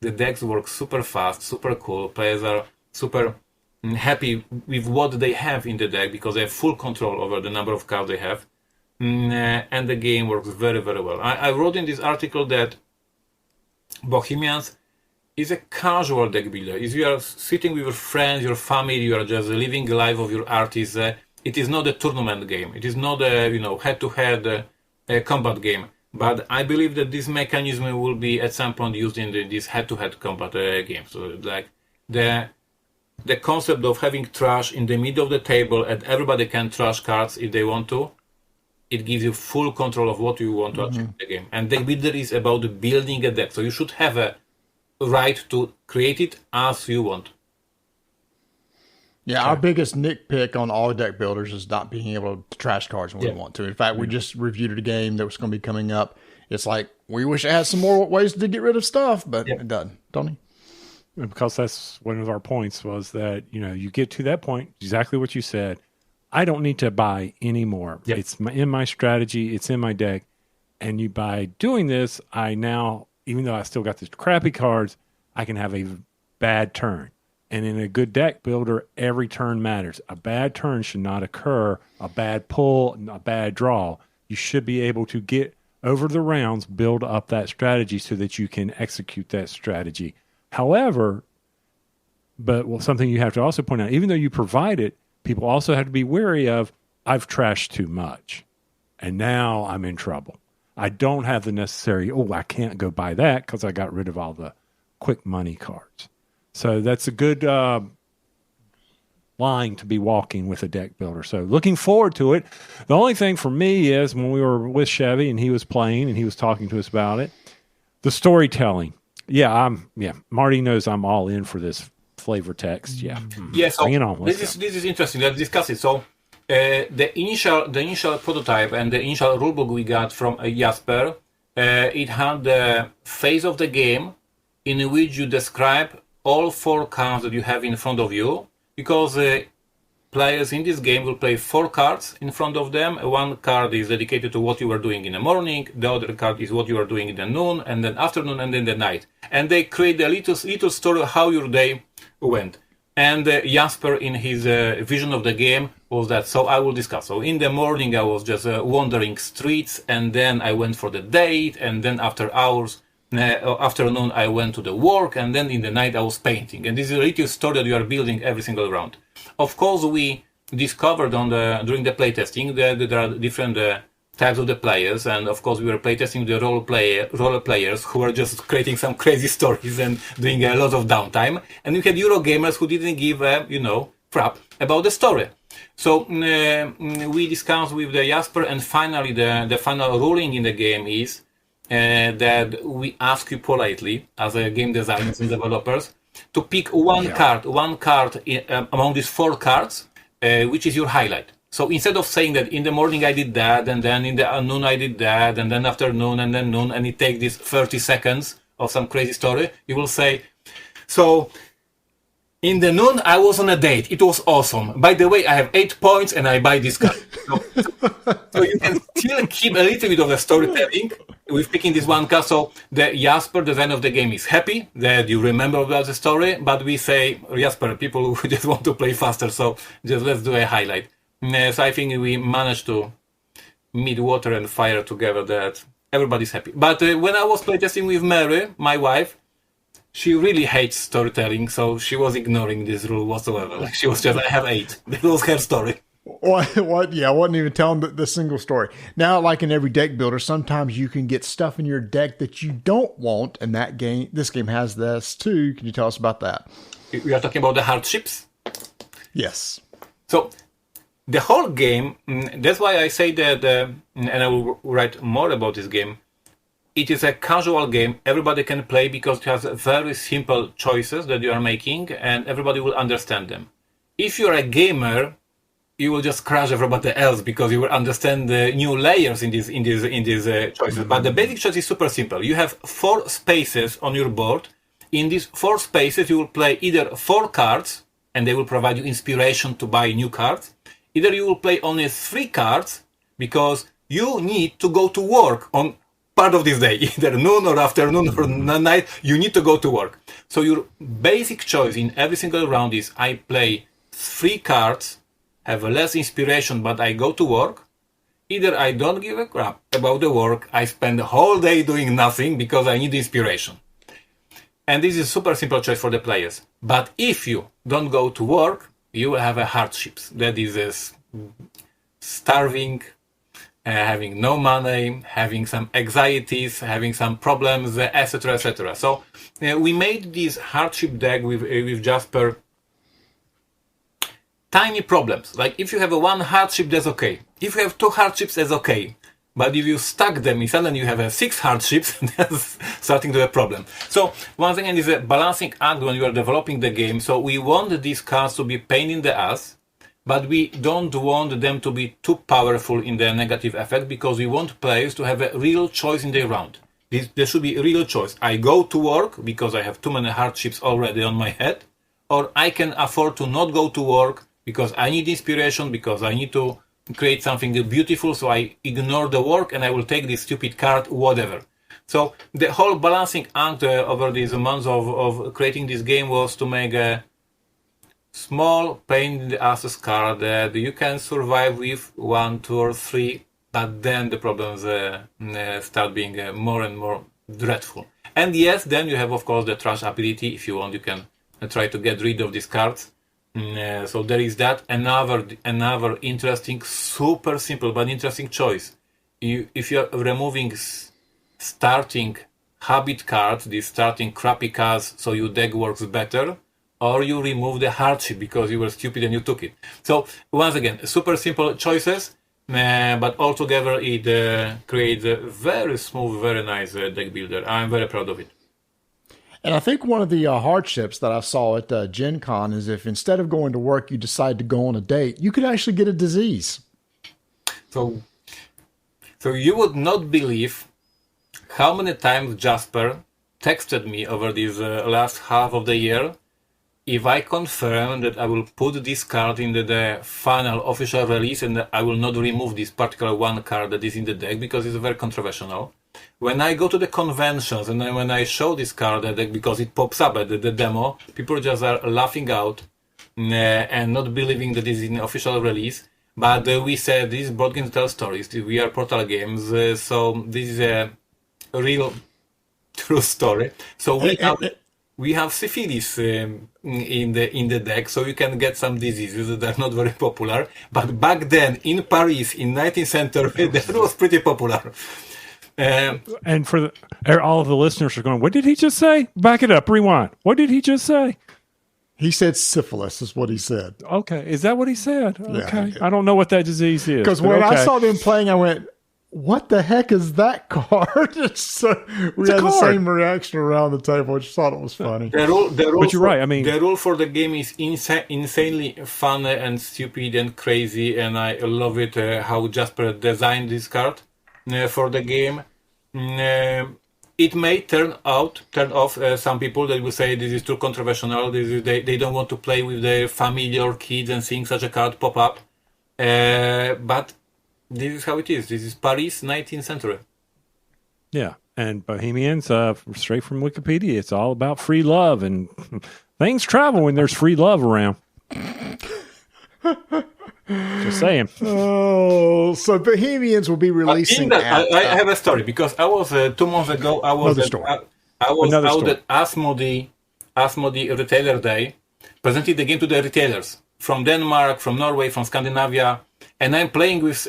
the decks work super fast, super cool, players are super happy with what they have in the deck because they have full control over the number of cards they have. And the game works very, very well. I wrote in this article that Bohemians is a casual deck builder. If you are sitting with your friends, your family, you are just living the life of your artist. It is not a tournament game. It is not a head-to-head combat game. But I believe that this mechanism will be at some point used in this head-to-head combat game. So like the concept of having trash in the middle of the table and everybody can trash cards if they want to, it gives you full control of what you want to achieve in the game. And deck builder is about building a deck. So you should have a right to create it as you want. Yeah, our biggest nitpick on all deck builders is not being able to trash cards when we want to. In fact, we just reviewed a game that was going to be coming up. It's like, we wish it had some more ways to get rid of stuff, but it doesn't. Tony? Because that's one of our points was that, you get to that point, exactly what you said. I don't need to buy anymore. Yep. It's in my strategy. It's in my deck. And by doing this, I now, even though I still got these crappy cards, I can have a bad turn. And in a good deck builder, every turn matters. A bad turn should not occur, a bad pull, a bad draw. You should be able to get over the rounds, build up that strategy so that you can execute that strategy. However, something you have to also point out, even though you provide it, people also have to be wary of, I've trashed too much, and now I'm in trouble. I don't have the necessary, I can't go buy that because I got rid of all the quick money cards. So that's a good line to be walking with a deck builder. So looking forward to it. The only thing for me is when we were with Chevy and he was playing and he was talking to us about it, the storytelling. Marty knows I'm all in for this flavor text. Yeah. So this is interesting. Let's discuss it. So the initial prototype and the initial rulebook we got from Jasper, it had the phase of the game in which you describe all 4 cards that you have in front of you, because players in this game will play 4 cards in front of them. One card is dedicated to what you were doing in the morning, the other card is what you are doing in the noon, and then afternoon, and then the night. And they create a little story of how your day went. And Jasper, in his vision of the game, was that, so I will discuss. So in the morning, I was just wandering streets, and then I went for the date, and then after hours, afternoon, I went to the work, and then in the night, I was painting. And this is a little story that you are building every single round. Of course, we discovered during the playtesting that there are different types of the players, and of course, we were playtesting the role players who were just creating some crazy stories and doing a lot of downtime. And we had Eurogamers who didn't give crap about the story. So we discussed with the Jasper, and finally, the final ruling in the game is that we ask you politely, as a game designers and developers, to pick one card among these 4 cards, which is your highlight. So instead of saying that in the morning I did that, and then in the noon I did that, and then afternoon, and then noon, and it takes this 30 seconds of some crazy story, you will say, so in the noon I was on a date. It was awesome. By the way, I have 8 points and I buy this card. So you can still keep a little bit of the storytelling with picking this one card. So the Jasper design of the game is happy that you remember about the story, but we say, Jasper, people who just want to play faster, so just let's do a highlight. So I think we managed to meet water and fire together that everybody's happy. But when I was playtesting with Mary, my wife, she really hates storytelling, so she was ignoring this rule whatsoever. Like she was just, I have 8. That was her story. What? Yeah, I wasn't even telling the single story. Now, like in every deck builder, sometimes you can get stuff in your deck that you don't want, and this game has this too. Can you tell us about that? We are talking about the hardships? Yes. So the whole game, that's why I say that, and I will write more about this game, it is a casual game. Everybody can play because it has very simple choices that you are making, and everybody will understand them. If you're a gamer, you will just crush everybody else because you will understand the new layers in these choices. But the basic choice is super simple. You have 4 spaces on your board. In these 4 spaces, you will play either 4 cards, and they will provide you inspiration to buy new cards. Either you will play only 3 cards because you need to go to work on part of this day, either noon or afternoon or night. You need to go to work. So your basic choice in every single round is I play 3 cards, have less inspiration, but I go to work. Either I don't give a crap about the work, I spend the whole day doing nothing because I need inspiration. And this is a super simple choice for the players. But if you don't go to work, you will have a hardships. That is starving, having no money, having some anxieties, having some problems, etc., etc. So we made this hardship deck with Jasper. Tiny problems. Like if you have 1 hardship, that's okay. If you have 2 hardships, that's okay. But if you stack them, suddenly you have 6 hardships, that's starting to be a problem. So once again, it's a balancing act when you are developing the game. So we want these cards to be pain in the ass, but we don't want them to be too powerful in the negative effect because we want players to have a real choice in their round. There should be a real choice. I go to work because I have too many hardships already on my head, or I can afford to not go to work because I need inspiration, because I need to create something beautiful, so I ignore the work and I will take this stupid card, whatever. So the whole balancing act over these months of creating this game was to make a small pain in the asses card that you can survive with 1, 2, or 3, but then the problems start being more and more dreadful. And yes, then you have, of course, the trash ability. If you want, you can try to get rid of these cards. So there is that. Another interesting, super simple but interesting choice. If you're removing starting habit cards, these starting crappy cards, so your deck works better, or you remove the hardship because you were stupid and you took it. So once again, super simple choices, but altogether it creates a very smooth, very nice deck builder. I'm very proud of it. And I think one of the hardships that I saw at Gen Con is if instead of going to work, you decide to go on a date, you could actually get a disease. So you would not believe how many times Jasper texted me over this last half of the year if I confirm that I will put this card in the final official release and I will not remove this particular 1 card that is in the deck because it's very controversial. When I go to the conventions and then when I show this card because it pops up at the demo, people just are laughing out and not believing that this is an official release. But we said this board game tell stories. We are Portal Games, so this is a real true story. So we have syphilis in the deck, so you can get some diseases that are not very popular. But back then in Paris in 19th century, that was pretty popular. And for all of the listeners are going, what did he just say? Back it up, rewind. What did he just say? He said syphilis is what he said. Okay, is that what he said? Okay, Yeah. I don't know what that disease is. Because when I saw them playing, I went, what the heck is that card? So we had the same reaction around the table. I just thought it was funny. But you're right. I mean, the rule for the game is insanely fun and stupid and crazy, and I love it how Jasper designed this card for the game. It may turn off some people that will say this is too controversial. They don't want to play with their family or kids and seeing such a card pop up. But this is how it is. This is Paris, 19th century. Yeah, and Bohemians, straight from Wikipedia, it's all about free love, and things travel when there's free love around. Just saying. Oh, so Bohemians will be releasing. I have a story because I was 2 months ago. I was out at Asmodee Retailer Day, presented the game to the retailers from Denmark, from Norway, from Scandinavia, and I'm playing with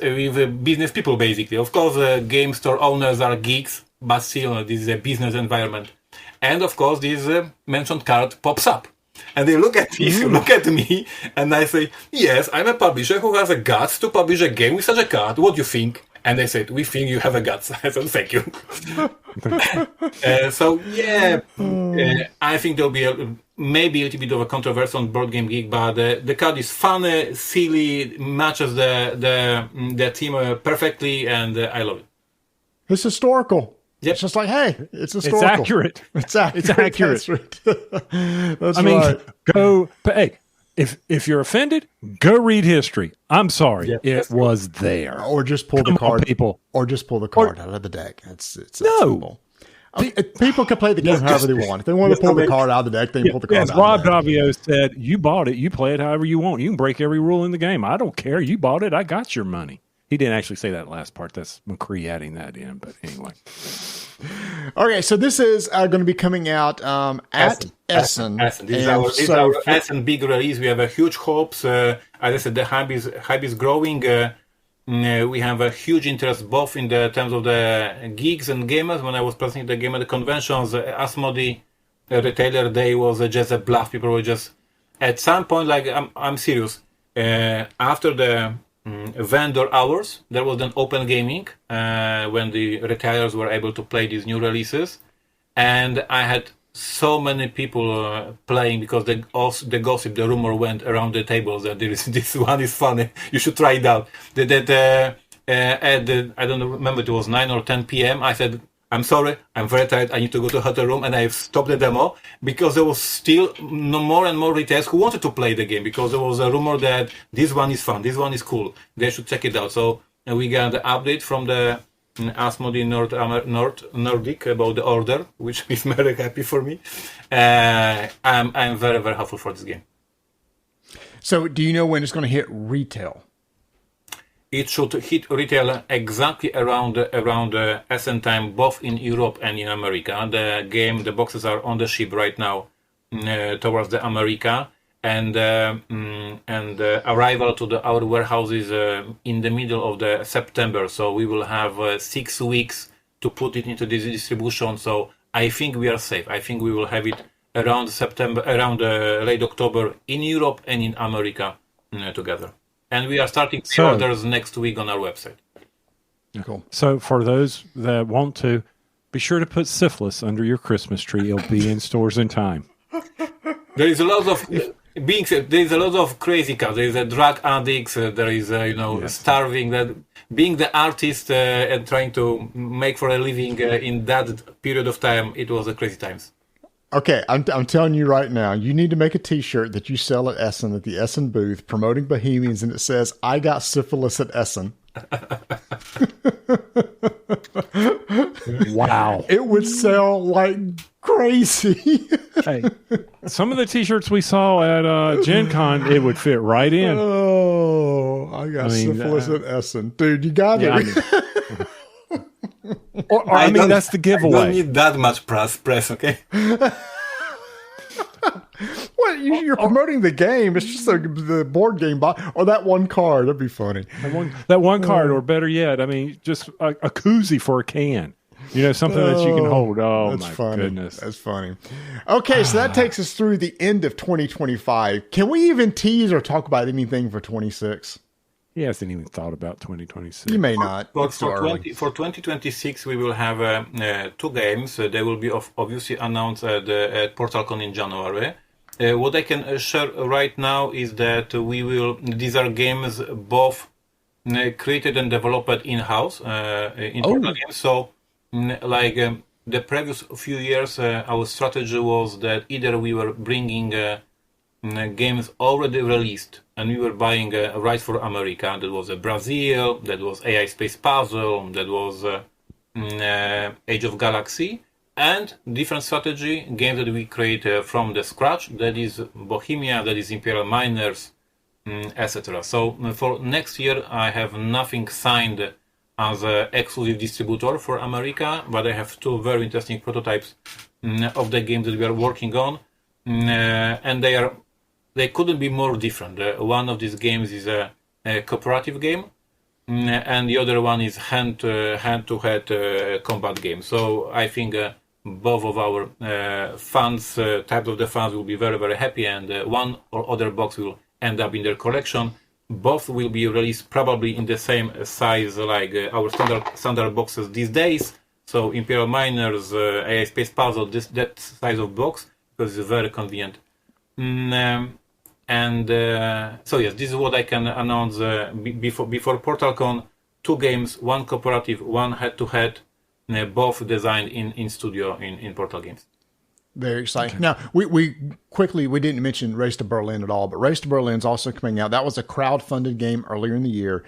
business people basically. Of course, game store owners are geeks, but still, this is a business environment. And of course, this mentioned card pops up. And they look at me, and I say, yes, I'm a publisher who has a guts to publish a game with such a card. What do you think? And they said, we think you have a guts. I said, thank you. I think there'll be maybe a little bit of a controversy on Board Game Geek, but the card is funny, silly, matches the team perfectly, and I love it. It's historical. Yep. It's just like, hey, it's historical. It's accurate. It's accurate. It's accurate. That's I mean, right. go. But hey, if you're offended, go read history. I'm sorry, it was there. Or just pull the Come on, card, people. Or just pull the card out of the deck. It's that No. simple. People can play the game however they want. If they want to pull the card out of the deck, they can pull the card As out Rob of the deck. Davio said, you bought it. You play it however you want. You can break every rule in the game. I don't care. You bought it. I got your money. He didn't actually say that last part. That's McCree adding that in. But anyway. Okay, so this is going to be coming out at Essen. This is our Essen big release. We have a huge hopes. As I said, the hype is growing. We have a huge interest both in the terms of the geeks and gamers. When I was presenting the game at the conventions, Asmodee retailer day was just a bluff. People were just at some point, like I'm serious. After the vendor hours, there was then open gaming when the retailers were able to play these new releases, and I had so many people playing because the gossip, the rumor went around the tables that there is this one is funny. You should try it out. I don't remember, it was 9 or 10 p.m. I said, I'm sorry, I'm very tired. I need to go to a hotel room, and I stopped the demo because there was still more and more retailers who wanted to play the game because there was a rumor that this one is fun, this one is cool. They should check it out. So we got the update from the Asmodee Nordic about the order, which is very happy for me. I'm very, very hopeful for this game. So do you know when it's going to hit retail? It should hit retail exactly around Essen time, both in Europe and in America. The boxes are on the ship right now towards the America, and arrival to our warehouses in the middle of the September. So we will have 6 weeks to put it into this distribution. So I think we are safe. I think we will have it around September, around late October in Europe and in America together. And we are starting pre-orders next week on our website. Cool. So for those that want to, be sure to put syphilis under your Christmas tree. It'll be in stores in time. There is a lot of crazy cards. There is a drug addicts. There is starving. That being the artist and trying to make for a living in that period of time, it was a crazy times. Okay, I'm telling you right now, you need to make a T-shirt that you sell at Essen, at the Essen booth, promoting Bohemians, and it says, I got syphilis at Essen. Wow. It would sell like crazy. Hey, some of the T-shirts we saw at Gen Con, it would fit right in. Oh, I got syphilis at Essen. Dude, you got it. I mean, that's the giveaway. I don't need that much press, okay? Well, you're promoting the game. It's just the board game or that one card. That'd be funny. That one card, or better yet, I mean, just a koozie for a can. Something that you can hold. Oh, that's my funny. goodness. That's funny. Okay, so that takes us through the end of 2025. Can we even tease or talk about anything for 26? He hasn't even thought about 2026. You may not. But It's too early. for 2026, we will have 2 games. They will be obviously announced at PortalCon in January. What I can share right now is that these are games both created and developed in-house in Portal Games. So, the previous few years, our strategy was that either we were bringing games already released, and we were buying rights for America. That was Brazil, that was AI Space Puzzle, that was Age of Galaxy, and different strategy games that we create from the scratch. That is Bohemia, that is Imperial Miners, etc. So for next year, I have nothing signed as an exclusive distributor for America, but I have 2 very interesting prototypes of the games that we are working on, and they couldn't be more different. One of these games is a cooperative game, and the other one is hand-to-head combat game. So I think both of our fans, types of the fans, will be very, very happy, and one or other box will end up in their collection. Both will be released probably in the same size like our standard boxes these days. So Imperial Miners, AI Space Puzzle, that size of box, because it's very convenient. So yes, this is what I can announce before PortalCon. 2 games, 1 cooperative, 1 head-to-head, both designed in studio in Portal Games. Very exciting. Okay. Now, we didn't mention Race to Berlin at all, but Race to Berlin's also coming out. That was a crowd-funded game earlier in the year.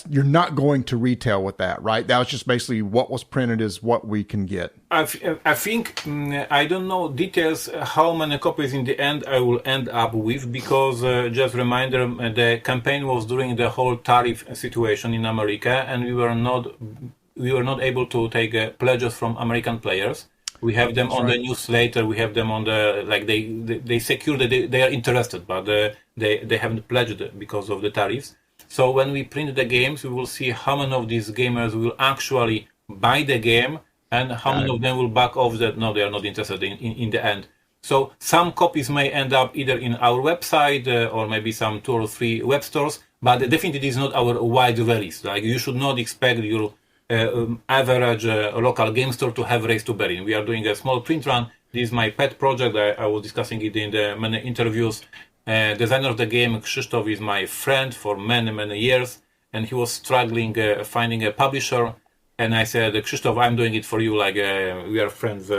You're not going to retail with that, right? That was just basically what was printed is what we can get. I think, I don't know details how many copies in the end I will end up with, because just reminder, the campaign was during the whole tariff situation in America, and we were not able to take pledges from American players. We have them on the newsletter. We have them on the they secure that they are interested, but they haven't pledged because of the tariffs. So when we print the games, we will see how many of these gamers will actually buy the game and how many of them will back off that no, they are not interested in the end. So some copies may end up either in our website or maybe some 2 or 3 web stores, but definitely this is not our wide release. Like, you should not expect your average local game store to have Race to Berlin. We are doing a small print run. This is my pet project. I was discussing it in the many interviews. Designer of the game, Krzysztof, is my friend for many years, and he was struggling finding a publisher. And I said, Krzysztof, I'm doing it for you, like we are friends,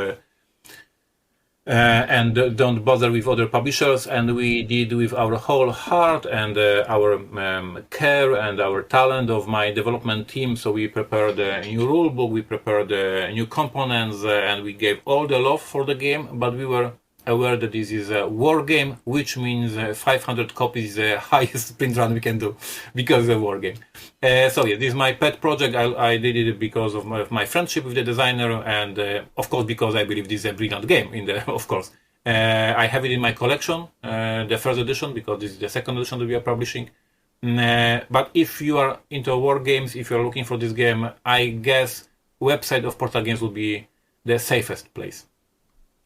and don't bother with other publishers. And we did with our whole heart and our care and our talent of my development team. So we prepared a new rulebook, we prepared new components, and we gave all the love for the game. But we were aware that this is a war game, which means 500 copies is the highest print run we can do because it's a war game. So yeah, this is my pet project. I did it because of my friendship with the designer, and of course because I believe this is a brilliant game. Of course, I have it in my collection, the first edition, because this is the second edition that we are publishing. But if you are into war games, if you are looking for this game, I guess website of Portal Games will be the safest place.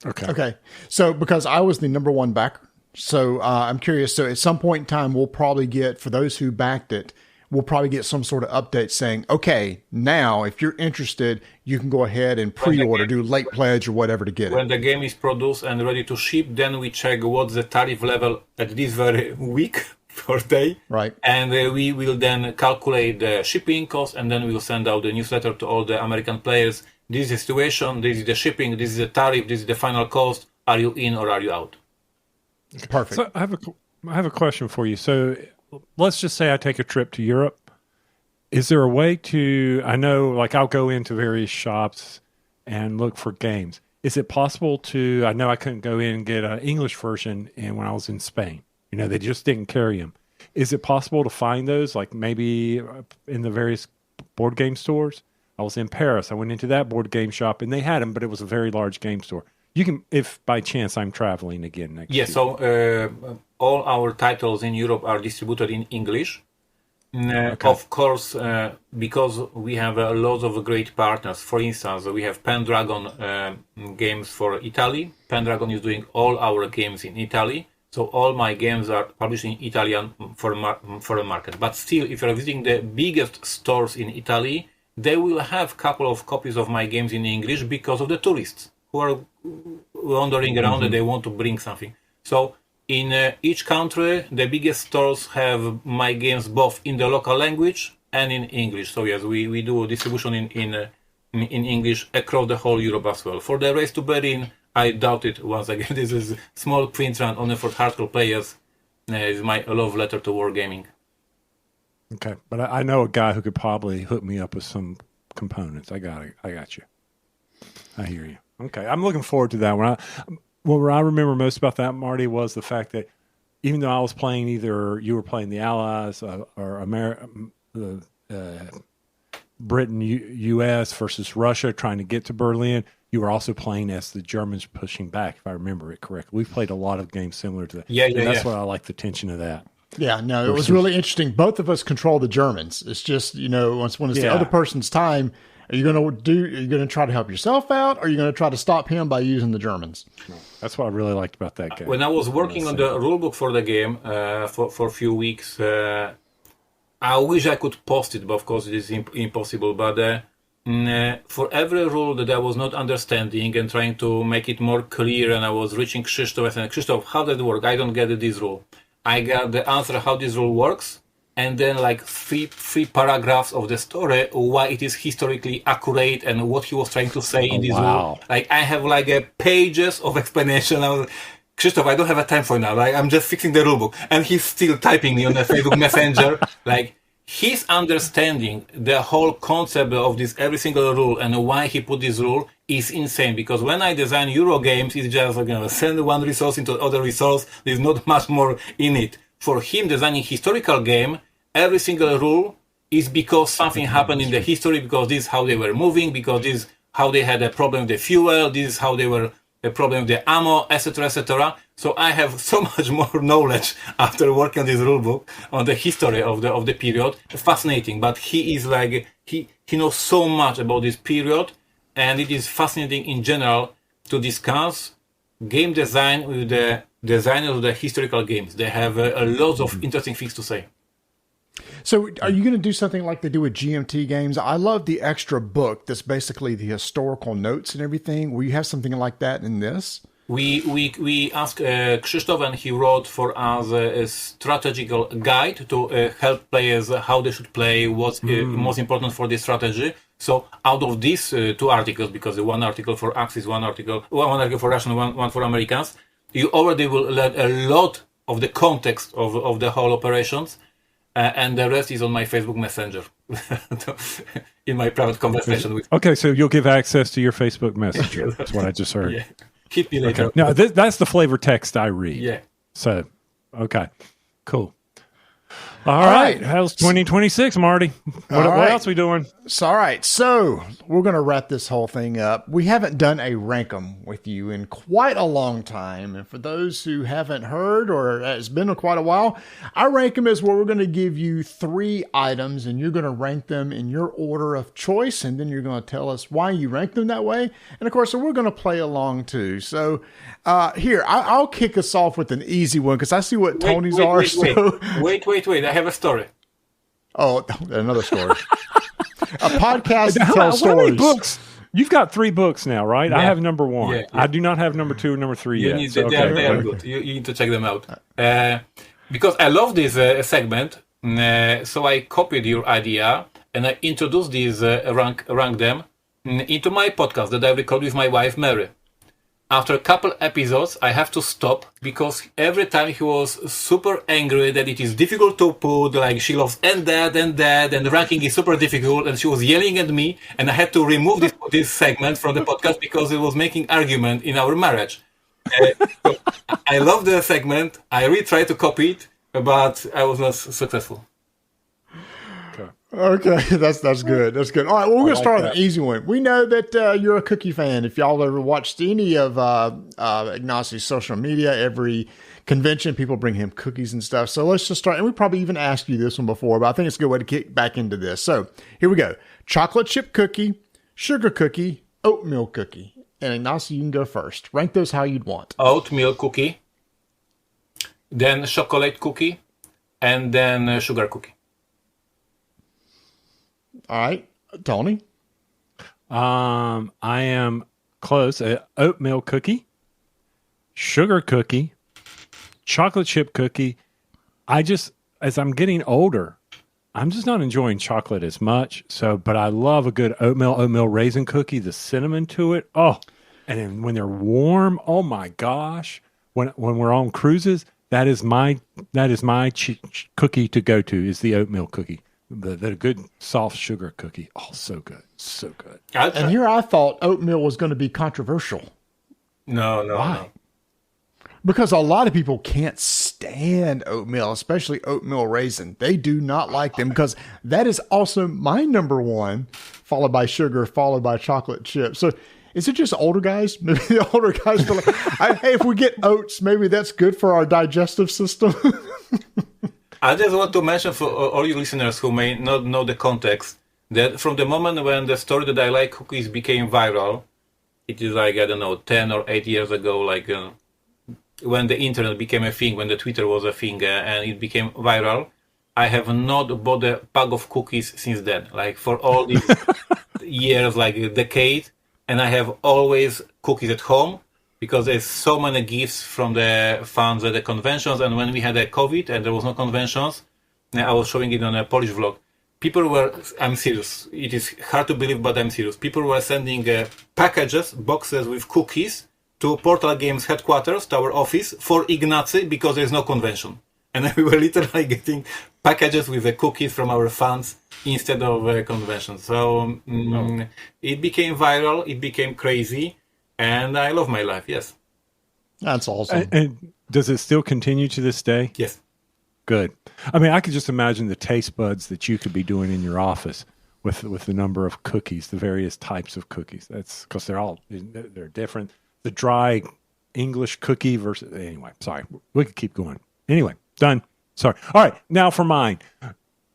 Okay. So because I was the number 1 backer, so I'm curious. So at some point in time, we'll probably get, for those who backed it, we'll probably get some sort of update saying, okay, now if you're interested, you can go ahead and pre-order, do late pledge or whatever to get it. When the game is produced and ready to ship, then we check what's the tariff level at this very week or day. Right. And we will then calculate the shipping cost, and then we'll send out the newsletter to all the American players. This is the situation, this is the shipping, this is the tariff, this is the final cost. Are you in or are you out? Perfect. So I have a question for you. So let's just say I take a trip to Europe. Is there a way to, I know, like, I'll go into various shops and look for games. Is it possible to, I know I couldn't go in and get an English version when I was in Spain. They just didn't carry them. Is it possible to find those, like maybe in the various board game stores? I was in Paris. I went into that board game shop, and they had them, but it was a very large game store. You can, if by chance I'm traveling again next year. So all our titles in Europe are distributed in English. Of course, because we have a lot of great partners. For instance, we have Pendragon games for Italy. Pendragon is doing all our games in Italy. So all my games are published in Italian for a market. But still, if you're visiting the biggest stores in Italy, they will have a couple of copies of my games in English because of the tourists who are wandering around and they want to bring something. So in each country, the biggest stores have my games both in the local language and in English. So yes, we do distribution in English across the whole Europe as well. For the Race to Berlin, I doubt it. Once again, this is a small print run only for hardcore players. It's my love letter to wargaming. Okay, but I know a guy who could probably hook me up with some components. I got you. I hear you. Okay, I'm looking forward to that one. What I remember most about that, Marty, was the fact that even though I was playing, either you were playing the Allies or Britain, U.S. versus Russia, trying to get to Berlin, you were also playing as the Germans pushing back, if I remember it correctly. We've played a lot of games similar to that. That's why I like the tension of that. Yeah, no, it was really interesting. Both of us control the Germans. It's just, when it's the other person's time, Are you going to try to help yourself out, or are you going to try to stop him by using the Germans? That's what I really liked about that game. When I was working on the rulebook for the game for a few weeks, I wish I could post it, but of course it is impossible. But for every rule that I was not understanding and trying to make it more clear, and I was reaching Krzysztof and Krzysztof, how does it work? I don't get this rule. I got the answer how this rule works, and then like three paragraphs of the story why it is historically accurate and what he was trying to say in this rule. Like I have like pages of explanation. I was, Krzysztof, I don't have a time for now. Like I'm just fixing the rulebook, and he's still typing me on the Facebook Messenger. Like his understanding the whole concept of this every single rule and why he put this rule is insane. Because when I design Euro games, it's just like send one resource into other resource. There's not much more in it. For him, designing historical game, every single rule is because something happened in the history, because this is how they were moving, because this is how they had a problem with the fuel, this is how they were a problem with the ammo, etc., etc. So I have so much more knowledge after working on this rulebook on the history of the period. Fascinating, but he is like he knows so much about this period, and it is fascinating in general to discuss game design with the designers of the historical games. They have a lot of interesting things to say. So are you going to do something like they do with GMT games? I love the extra book that's basically the historical notes and everything. Will you have something like that in this? We asked Krzysztof, and he wrote for us a strategical guide to help players how they should play, what's most important for this strategy. So out of these two articles, because the one article for Axis, one article for Russian, one for Americans, you already will learn a lot of the context of the whole operations, and the rest is on my Facebook Messenger in my private conversation with. Okay, so you'll give access to your Facebook Messenger. That's what I just heard. Yeah. Hit me later. Okay. No, that's the flavor text I read. Yeah. So, okay, cool. All right. How's 2026, Marty? What else are we doing? All right. So we're going to wrap this whole thing up. We haven't done a rank 'em with you in quite a long time. And for those who haven't heard, or it's been quite a while, our rank 'em is where we're going to give you 3 items and you're going to rank them in your order of choice. And then you're going to tell us why you rank them that way. And of course, we're going to play along too. So here, I'll kick us off with an easy one because I see what Tony's are. Wait. I have a story. Oh, another story. A podcast to tell How many stories. books? You've got 3 books now, right? Yeah. I have number 1. Yeah. I do not have number 2 and number 3 yet. They are good. You need to check them out. Because I love this segment, so I copied your idea and I introduced these, rank them into my podcast that I record with my wife, Mary. After a couple episodes, I have to stop because every time he was super angry that it is difficult to put, like she loves and that, and the ranking is super difficult, and she was yelling at me, and I had to remove this segment from the podcast because it was making argument in our marriage. So I love the segment. I really tried to copy it, but I was not successful. Okay, that's good. That's good. All right, well, we're going to start with an easy one. We know that you're a cookie fan. If y'all ever watched any of Ignacy's social media, every convention, people bring him cookies and stuff. So let's just start. And we probably even asked you this one before, but I think it's a good way to kick back into this. So here we go. Chocolate chip cookie, sugar cookie, oatmeal cookie. And Ignacy, you can go first. Rank those how you'd want. Oatmeal cookie, then chocolate cookie, and then sugar cookie. All right, Tony. I am close. Oatmeal cookie, sugar cookie, chocolate chip cookie. As I'm getting older, I'm just not enjoying chocolate as much. So, but I love a good oatmeal raisin cookie, the cinnamon to it. Oh, and then when they're warm, oh my gosh! When we're on cruises, that is my cookie to go to is the oatmeal cookie. The good soft sugar cookie. Oh, so good. So good. And here I thought oatmeal was going to be controversial. No. Why? No. Because a lot of people can't stand oatmeal, especially oatmeal raisin. They do not like them because that is also my number 1, followed by sugar, followed by chocolate chip. So is it just older guys? Maybe the older guys feel like, hey, if we get oats, maybe that's good for our digestive system. I just want to mention for all you listeners who may not know the context, that from the moment when the story that I like cookies became viral, it is like, I don't know, 10 or 8 years ago, like when the internet became a thing, when the Twitter was a thing, and it became viral, I have not bought a bag of cookies since then. Like for all these years, like a decade, and I have always cookies at home because there's so many gifts from the fans at the conventions. And when we had a COVID and there was no conventions, I was showing it on a Polish vlog. People were, I'm serious, it is hard to believe, but I'm serious. People were sending packages, boxes with cookies to Portal Games headquarters, to our office, for Ignacy because there's no convention. And we were literally getting packages with the cookies from our fans instead of convention. So it became viral, it became crazy, and I love my life, yes. That's awesome. And does it still continue to this day? Yes. Good. I mean, I could just imagine the taste buds that you could be doing in your office with the number of cookies, the various types of cookies. That's because they're different. The dry English cookie versus, anyway, sorry, we could keep going. Anyway, done. Sorry. All right, now for mine.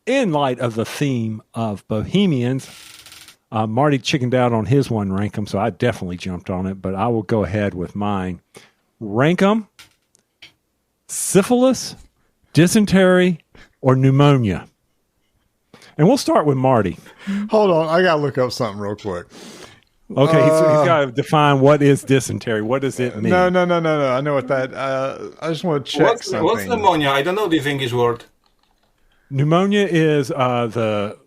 In light of the theme of Bohemians, Marty chickened out on his one, rank 'em, so I definitely jumped on it, but I will go ahead with mine. Rank 'em: syphilis, dysentery, or pneumonia. And we'll start with Marty. Hold on, I gotta look up something real quick. Okay, he's got to define what is dysentery. What does it mean? No. I know what that. I just want to check something. What's pneumonia? I don't know this English word. Pneumonia is the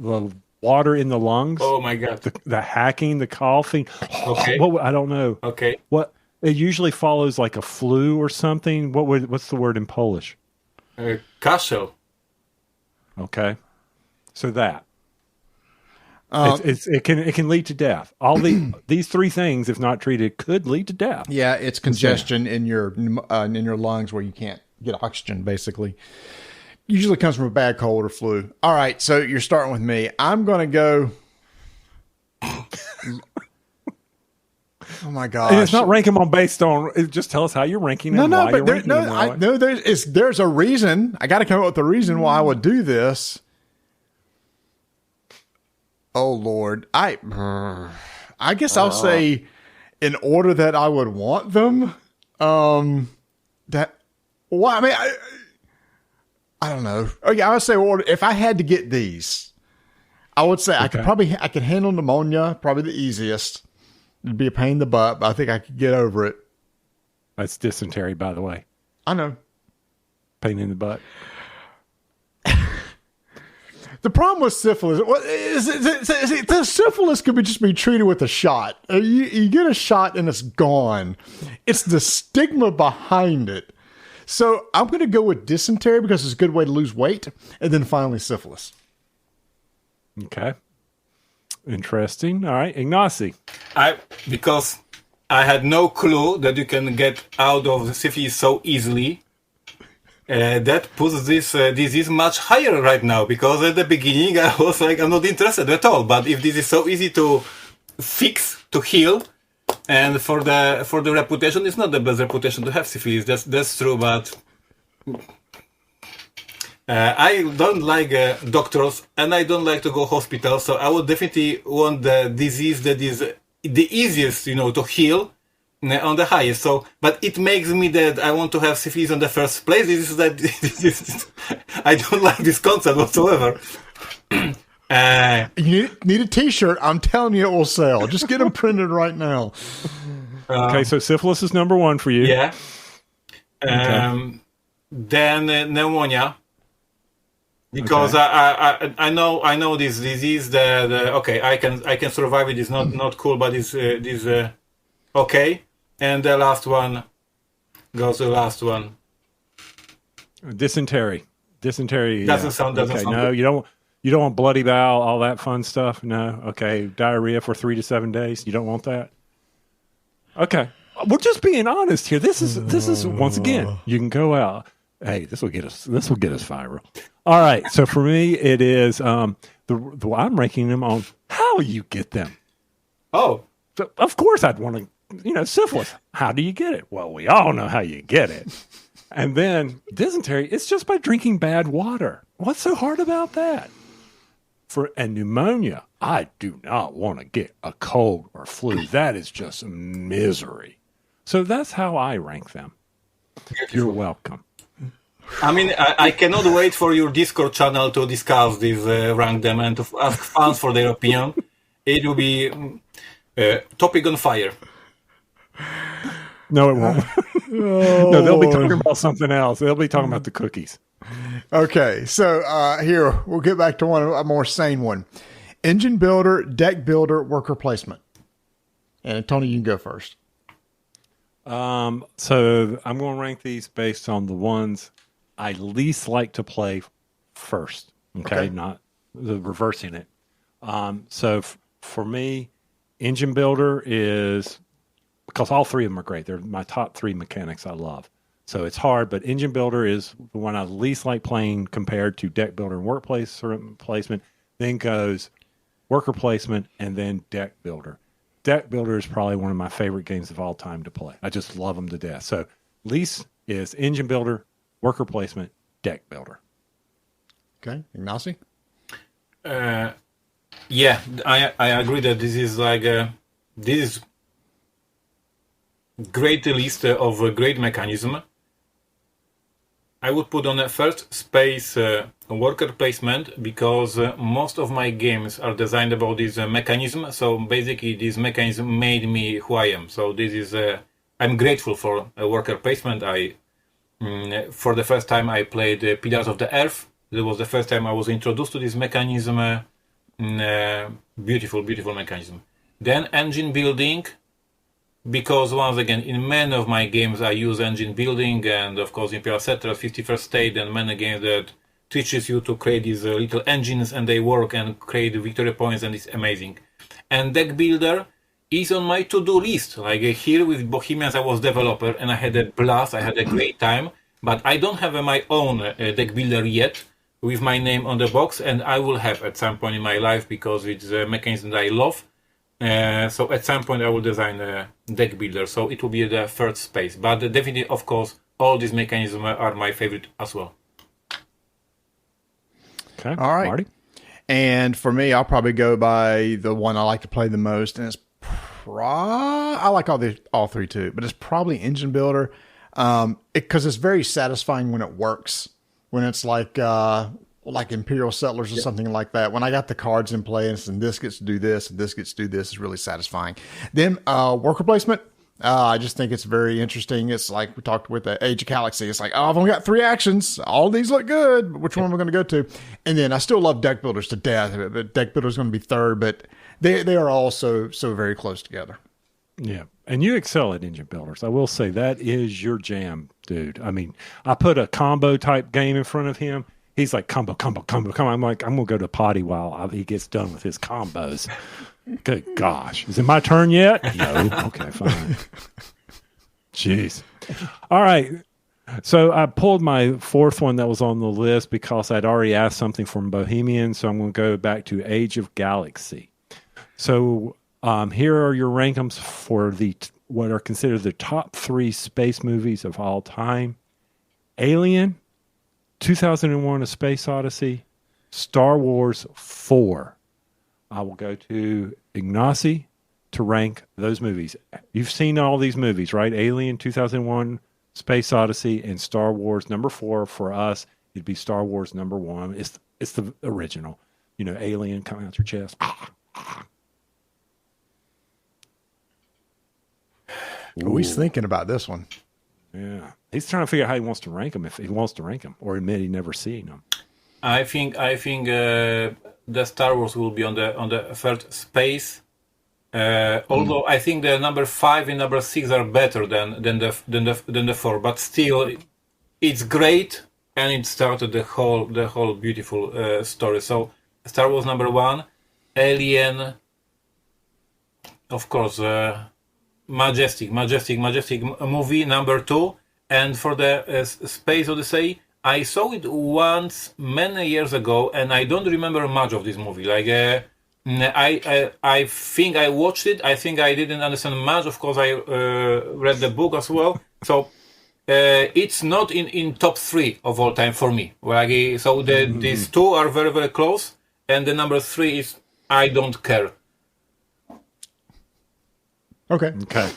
water in the lungs. Oh my god! The hacking, the coughing. Okay. I don't know. Okay. What it usually follows like a flu or something. What's the word in Polish? Kaszel. Okay. So that. It can lead to death. All these three things, if not treated, could lead to death. Yeah, it's congestion in your lungs where you can't get oxygen. Basically, usually comes from a bad cold or flu. All right, so you're starting with me. I'm going to go. Oh my gosh! And it's not ranking them based on. Just tell us how you're ranking them. There's a reason. I got to come up with a reason why I would do this. Oh Lord, I guess I'll say in order that I would want them. I don't know. Okay, I would say order. If I had to get these, I would say I could handle pneumonia, probably the easiest. It'd be a pain in the butt, but I think I could get over it. That's dysentery, by the way. I know. Pain in the butt. The problem with syphilis the syphilis could just be treated with a shot. You get a shot and it's gone. It's the stigma behind it. So I'm going to go with dysentery because it's a good way to lose weight, and then finally syphilis. Okay. Interesting. All right, Ignacy. Because I had no clue that you can get out of the syphilis so easily. That puts this disease much higher right now, because at the beginning I was like, I'm not interested at all. But if this is so easy to fix, to heal, and for the reputation, it's not the best reputation to have syphilis. That's true, but I don't like doctors, and I don't like to go hospital. So I would definitely want the disease that is the easiest, to heal. On the highest, but it makes me that I want to have syphilis in the first place. I don't like this concept whatsoever. You need a T-shirt. I'm telling you, it will sell. Just get them printed right now. Okay, so syphilis is number one for you. Yeah. Then pneumonia, because I know this disease. I can survive it. It's not cool, but it's okay. And the last one goes to the last one. Dysentery. Doesn't sound no, good. you don't want bloody bowel, all that fun stuff. No. Okay. Diarrhea for 3 to 7 days. You don't want that. Okay. We're just being honest here. This is once again, you can go out. Hey, this will get us viral. All right. So for me, it is I'm ranking them on how you get them. Oh. So of course I'd want to. Syphilis. How do you get it? Well, we all know how you get it. And then dysentery, it's just by drinking bad water. What's so hard about that? And pneumonia. I do not want to get a cold or flu. That is just misery. So that's how I rank them. You're welcome. I mean, I cannot wait for your Discord channel to discuss these, rank them, and to ask fans for their opinion. It will be topic on fire. No, it won't. No, they'll be talking about something else. They'll be talking about the cookies. Okay, so here, we'll get back to a more sane one. Engine builder, deck builder, worker placement. And Tony, you can go first. So I'm going to rank these based on the ones I least like to play first. Okay. Not the reversing it. So for me, engine builder is, because all three of them are great. They're my top three mechanics I love. So it's hard, but engine builder is the one I least like playing compared to deck builder and workplace placement. Then goes worker placement and then deck builder. Deck builder is probably one of my favorite games of all time to play. I just love them to death. So least is engine builder, worker placement, deck builder. Okay, Ignacy? Yeah, I agree that this is like this is great list of great mechanism. I would put on the first space worker placement because most of my games are designed about this mechanism. So basically, this mechanism made me who I am. So this is I'm grateful for worker placement. For the first time I played Pillars of the Earth. That was the first time I was introduced to this mechanism. Beautiful mechanism. Then engine building. Because once again, in many of my games, I use engine building, and of course, Imperial Settlers, 51st State, and many games that teaches you to create these little engines, and they work and create victory points, and it's amazing. And deck builder is on my to-do list. Like here with Bohemians, I was developer, and I had a blast. I had a great time, but I don't have my own deck builder yet with my name on the box, and I will have at some point in my life because it's a mechanism that I love. So at some point I will design a deck builder, so it will be the third space. But definitely, of course, all these mechanisms are my favorite as well. Okay, all right. Marty? And for me, I'll probably go by the one I like to play the most, and it's I like all three too, but it's probably engine builder, because it's very satisfying when it works. When it's like Imperial Settlers or something like that. When I got the cards in play and this gets to do this and this gets to do this, is really satisfying. Then worker placement, I just think it's very interesting. It's like we talked with the Age of Galaxy. It's like, I've only got 3 actions. All these look good. Which one am I going to go to? And then I still love deck builders to death. But deck builder is going to be third, but they are all so very close together. Yeah. And you excel at engine builders. I will say that is your jam, dude. I mean, I put a combo type game in front of him. He's like, combo. I'm like, I'm going to go to potty while he gets done with his combos. Good gosh. Is it my turn yet? No. Okay, fine. Jeez. All right. So I pulled my fourth one that was on the list because I'd already asked something from Bohemian. So I'm going to go back to Age of Galaxy. So here are your rankings for what are considered the top 3 space movies of all time. Alien, 2001: A Space Odyssey, Star Wars 4. I will go to Ignacy to rank those movies. You've seen all these movies, right? Alien, 2001: Space Odyssey, and Star Wars number 4. For us, it'd be Star Wars number 1. It's the original. You know, Alien coming out your chest. Ooh. He's thinking about this one. Yeah, he's trying to figure out how he wants to rank them, if he wants to rank them, or admit he never seen them. I think the Star Wars will be on the third space. Although I think the number 5 and number 6 are better than the 4, but still, it's great, and it started the whole beautiful story. So Star Wars number 1, Alien, of course. Majestic movie number 2, and for the Space Odyssey, I saw it once many years ago, and I don't remember much of this movie. Like I think I watched it. I think I didn't understand much. Of course, I read the book as well. So it's not in top 3 of all time for me. Like, so these 2 are very close, and the number 3 is I don't care. Okay. Okay.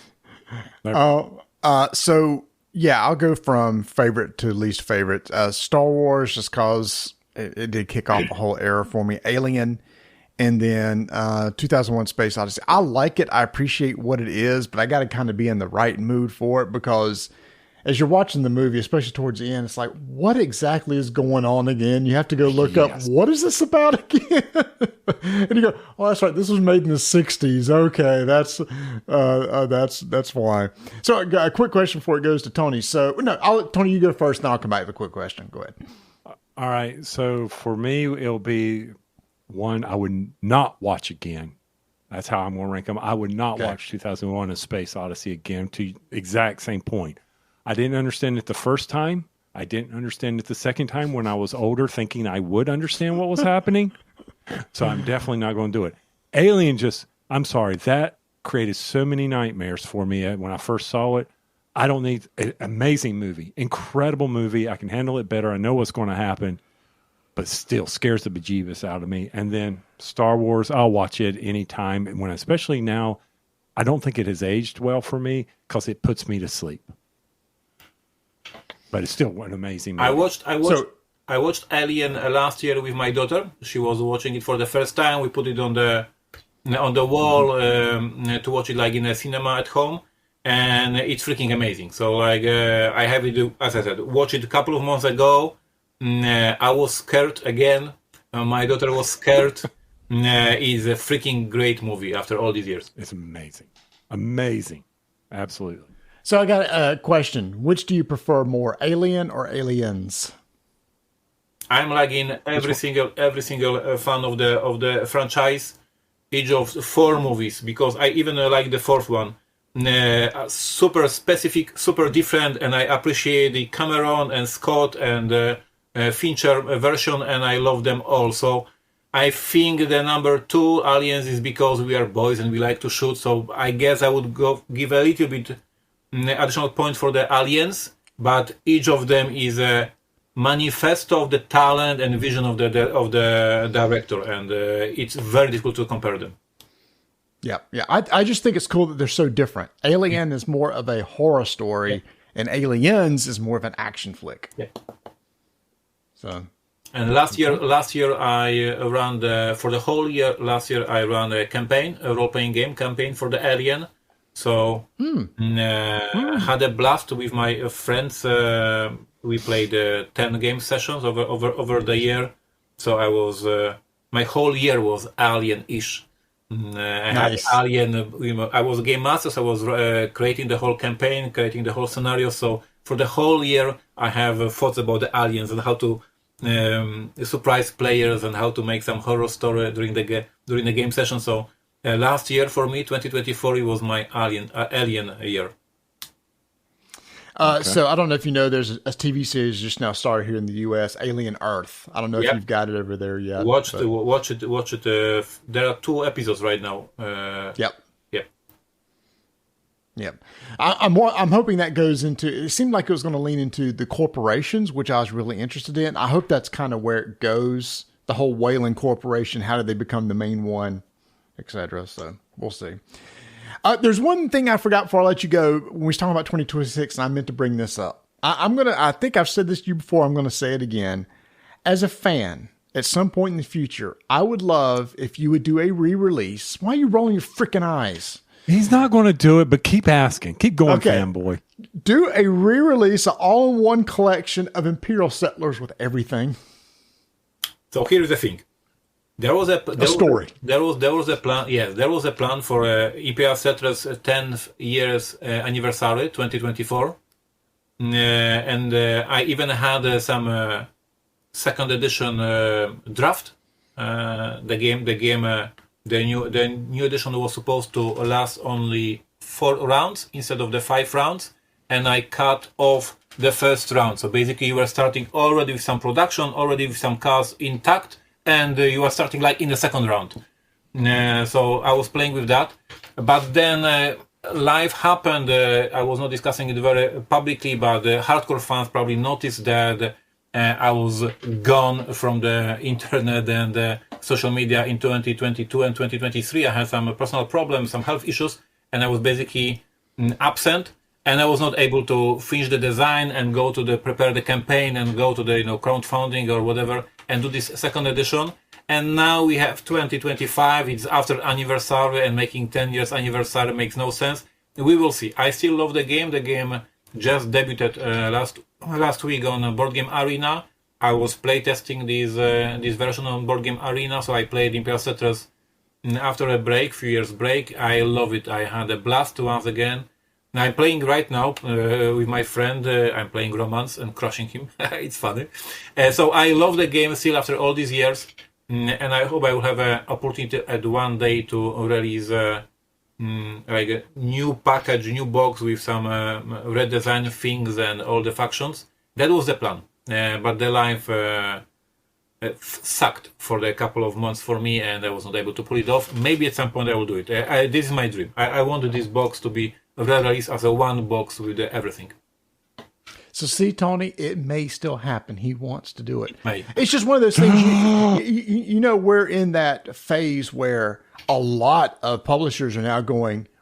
So yeah, I'll go from favorite to least favorite. Star Wars, just cause it did kick off a whole era for me. Alien, and then 2001: Space Odyssey. I like it. I appreciate what it is, but I got to kind of be in the right mood for it, because as you're watching the movie, especially towards the end, it's like, what exactly is going on again? You have to go look up, what is this about again? And you go, oh, that's right. This was made in the 60s. Okay, that's why. So a quick question before it goes to Tony. So no, I'll let Tony, you go first, and I'll come back with a quick question. Go ahead. All right. So for me, it'll be one I would not watch again. That's how I'm going to rank them. I would not watch 2001: A Space Odyssey again, to exact same point. I didn't understand it the first time. I didn't understand it the second time when I was older, thinking I would understand what was happening. So I'm definitely not going to do it. Alien I'm sorry, that created so many nightmares for me when I first saw it. I don't need an amazing movie, incredible movie. I can handle it better. I know what's going to happen, but still scares the bejeebus out of me. And then Star Wars, I'll watch it anytime. And especially now, I don't think it has aged well for me because it puts me to sleep. But it's still an amazing movie. I watched Alien last year with my daughter. She was watching it for the first time. We put it on the wall to watch it like in a cinema at home, and it's freaking amazing. So like I have it, as I said, watch it a couple of months ago. I was scared again. My daughter was scared. It's a freaking great movie after all these years. It's amazing, absolutely. So I got a question. Which do you prefer more, Alien or Aliens? I'm like in every single fan of the franchise, each of 4 movies, because I even like the 4th one. Super specific, super different, and I appreciate the Cameron and Scott and Fincher version, and I love them all. So I think the number 2, Aliens, is because we are boys and we like to shoot. So I guess I would give a little bit additional point for the Aliens, but each of them is a manifesto of the talent and vision of the director, and it's very difficult to compare them. Yeah. I just think it's cool that they're so different. Alien is more of a horror story, and Aliens is more of an action flick. Yeah. So. And last year I ran for the whole year. Last year I ran a campaign, a role-playing game campaign for the Alien. So had a blast with my friends. We played 10 game sessions over the year. So I was my whole year was Alien-ish. Nice. Had Alien. I was a game master. So I was creating the whole campaign, creating the whole scenario. So for the whole year, I have thoughts about the aliens and how to surprise players and how to make some horror story during the game session. So. Last year for me, 2024, it was my Alien year. So I don't know if you know, there's a TV series just now started here in the U.S., Alien Earth. I don't know if you've got it over there yet. Watch it. There are 2 episodes right now. Yep. I'm hoping that goes into. It seemed like it was going to lean into the corporations, which I was really interested in. I hope that's kind of where it goes. The whole Wayland Corporation. How did they become the main one? Etc. So we'll see. There's one thing I forgot before I let you go. When we was talking about 2026, and I meant to bring this up. I think I've said this to you before. I'm going to say it again. As a fan, at some point in the future, I would love if you would do a re-release. Why are you rolling your freaking eyes? He's not going to do it, but keep asking. Keep going, fanboy. Do a re-release, an all-in-one collection of Imperial Settlers with everything. So here's the thing. There was a plan. Yes, there was a plan for Imperial Settlers 10th years anniversary, 2024, and I even had some second edition draft. The new edition was supposed to last only 4 rounds instead of the 5 rounds, and I cut off the first round. So basically, you were starting already with some production, already with some cars intact. And you are starting like in the second round. So I was playing with that. But then life happened. I was not discussing it very publicly, but the hardcore fans probably noticed that I was gone from the internet and social media in 2022 and 2023. I had some personal problems, some health issues, and I was basically absent. And I was not able to finish the design and go to prepare the campaign and go to the crowdfunding or whatever and do this second edition. And now we have 2025. It's after anniversary, and making 10 years anniversary makes no sense. We will see. I still love the game. The game just debuted last week on Board Game Arena. I was playtesting this version on Board Game Arena, so I played Imperial Settlers after a few years break. I love it. I had a blast once again. I'm playing right now with my friend. I'm playing Romance and crushing him. It's funny. So I love the game still after all these years. And I hope I will have an opportunity at one day to release like a new package, new box with some redesign things and all the factions. That was the plan. But the life sucked for a couple of months for me, and I was not able to pull it off. Maybe at some point I will do it. This is my dream. I wanted this box to be released as a one box with everything. So see, Tony, it may still happen. He wants to do it. May. It's just one of those things. We're in that phase where a lot of publishers are now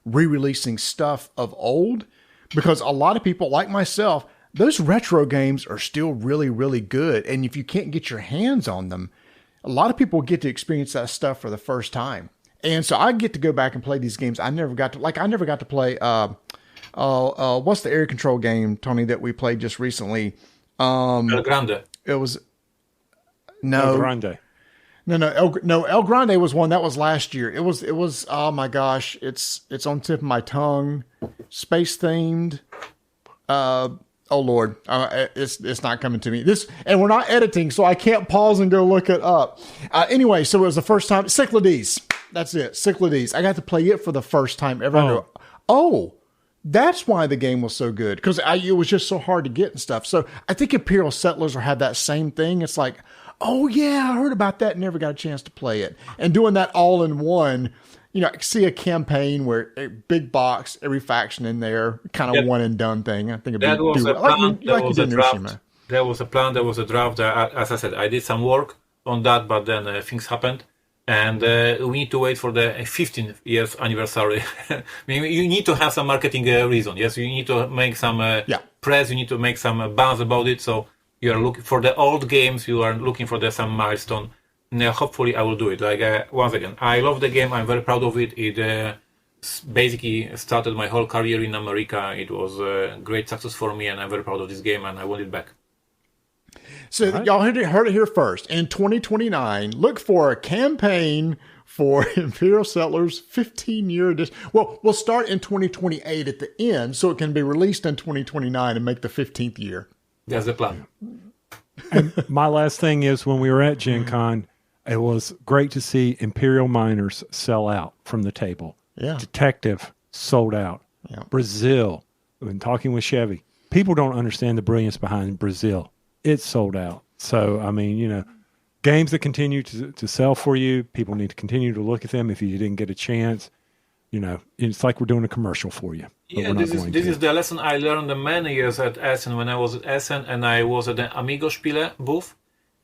re-releasing stuff of old, because a lot of people like myself, those retro games are still really, really good. And if you can't get your hands on them, a lot of people get to experience that stuff for the first time. And so I get to go back and play these games. I never got to play, what's the area control game, Tony, that we played just recently? El Grande. It was, El Grande. No, El Grande was one that was last year. It was, oh my gosh, it's on the tip of my tongue. Space themed. Oh Lord, it's not coming to me. And we're not editing, so I can't pause and go look it up. Anyway, so it was the first time. Cyclades. That's it. Cyclades. I got to play it for the first time ever. Oh, that's why the game was so good, because it was just so hard to get and stuff. So I think Imperial Settlers had that same thing. It's like, oh yeah, I heard about that, never got a chance to play it. And doing that all in one, I see a campaign where a big box, every faction in there, kind of one and done thing. I think that was a plan. There was a draft. There was a plan. There was a draft. As I said, I did some work on that, but then things happened. And we need to wait for the 15th years anniversary. I mean, you need to have some marketing reason. Yes, you need to make some press. You need to make some buzz about it. So you are looking for the old games. You are looking for some milestone. Now, hopefully, I will do it. Once again, I love the game. I'm very proud of it. It basically started my whole career in America. It was a great success for me, and I'm very proud of this game. And I want it back. So y'all heard it here first. In 2029, look for a campaign for Imperial Settlers 15-year edition. Well, we'll start in 2028 at the end, so it can be released in 2029 and make the 15th year. That's the plan. And my last thing is, when we were at Gen Con, it was great to see Imperial Miners sell out from the table. Yeah. Detective sold out. Yeah. Brazil, I've been talking with Chevy. People don't understand the brilliance behind Brazil. It's sold out. So, I mean, games that continue to sell for you, people need to continue to look at them. If you didn't get a chance, it's like we're doing a commercial for you. Yeah, this is the lesson I learned many years at Essen, when I was at Essen and I was at the Amigo Spiele booth,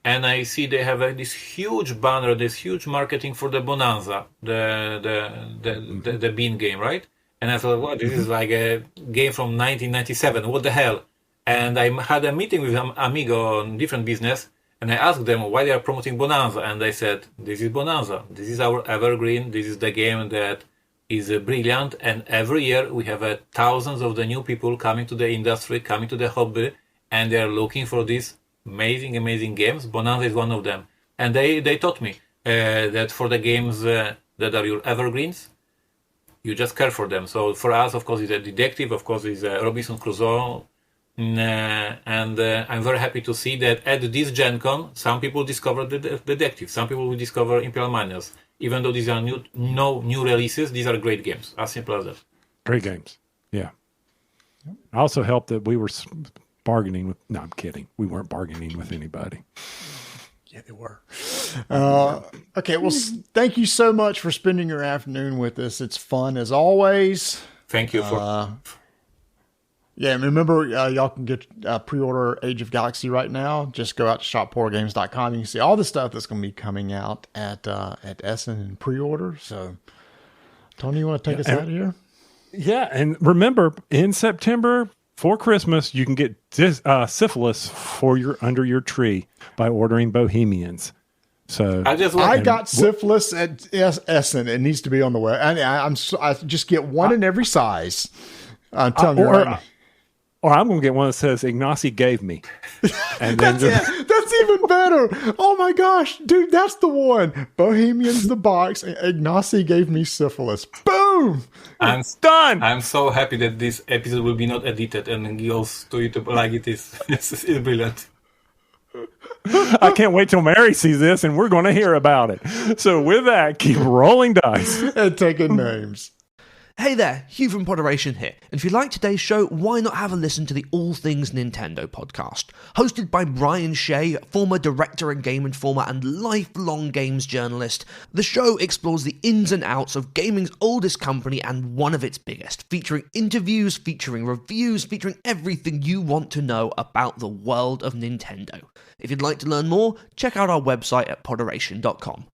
and I see they have this huge banner, this huge marketing for the Bonanza, the bean game, right? And I thought, well, this is like a game from 1997. What the hell? And I had a meeting with Amigo on different business, and I asked them why they are promoting Bonanza, and they said, this is Bonanza. This is our evergreen. This is the game that is brilliant, and every year we have thousands of the new people coming to the industry, coming to the hobby, and they are looking for these amazing games. Bonanza is one of them. And they taught me that for the games that are your evergreens, you just care for them. So for us, of course, it's a detective, of course, it's Robinson Crusoe. And I'm very happy to see that at this Gen Con, some people discovered the detective, some people will discover Imperial Miners. Even though these are no new releases, these are great games. As simple as that. Great games. Yeah. I also helped that we were bargaining with. No, I'm kidding. We weren't bargaining with anybody. Yeah, they were. Okay. Well, thank you so much for spending your afternoon with us. It's fun as always. Thank you for. Yeah, and remember, y'all can get pre-order Age of Galaxy right now. Just go out to shopportgames.com. You can see all the stuff that's going to be coming out at Essen in pre-order. So, Tony, you want to take us out of here? Yeah, and remember, in September for Christmas, you can get syphilis for under your tree by ordering Bohemians. So I got syphilis at Essen. It needs to be on the way. I just get one in every size. I'm telling you. Or I'm going to get one that says Ignacy gave me. And then that's even better. Oh my gosh, dude, that's the one. Bohemians the box, and Ignacy gave me syphilis. Boom! I'm done. I'm so happy that this episode will be not edited and goes to YouTube like it is. It's brilliant. I can't wait till Mary sees this, and we're going to hear about it. So with that, keep rolling dice. And taking names. Hey there, Hugh from Podderation here, and if you like today's show, why not have a listen to the All Things Nintendo podcast? Hosted by Brian Shea, former director and Game Informer and lifelong games journalist, the show explores the ins and outs of gaming's oldest company and one of its biggest, featuring interviews, featuring reviews, featuring everything you want to know about the world of Nintendo. If you'd like to learn more, check out our website at podderation.com.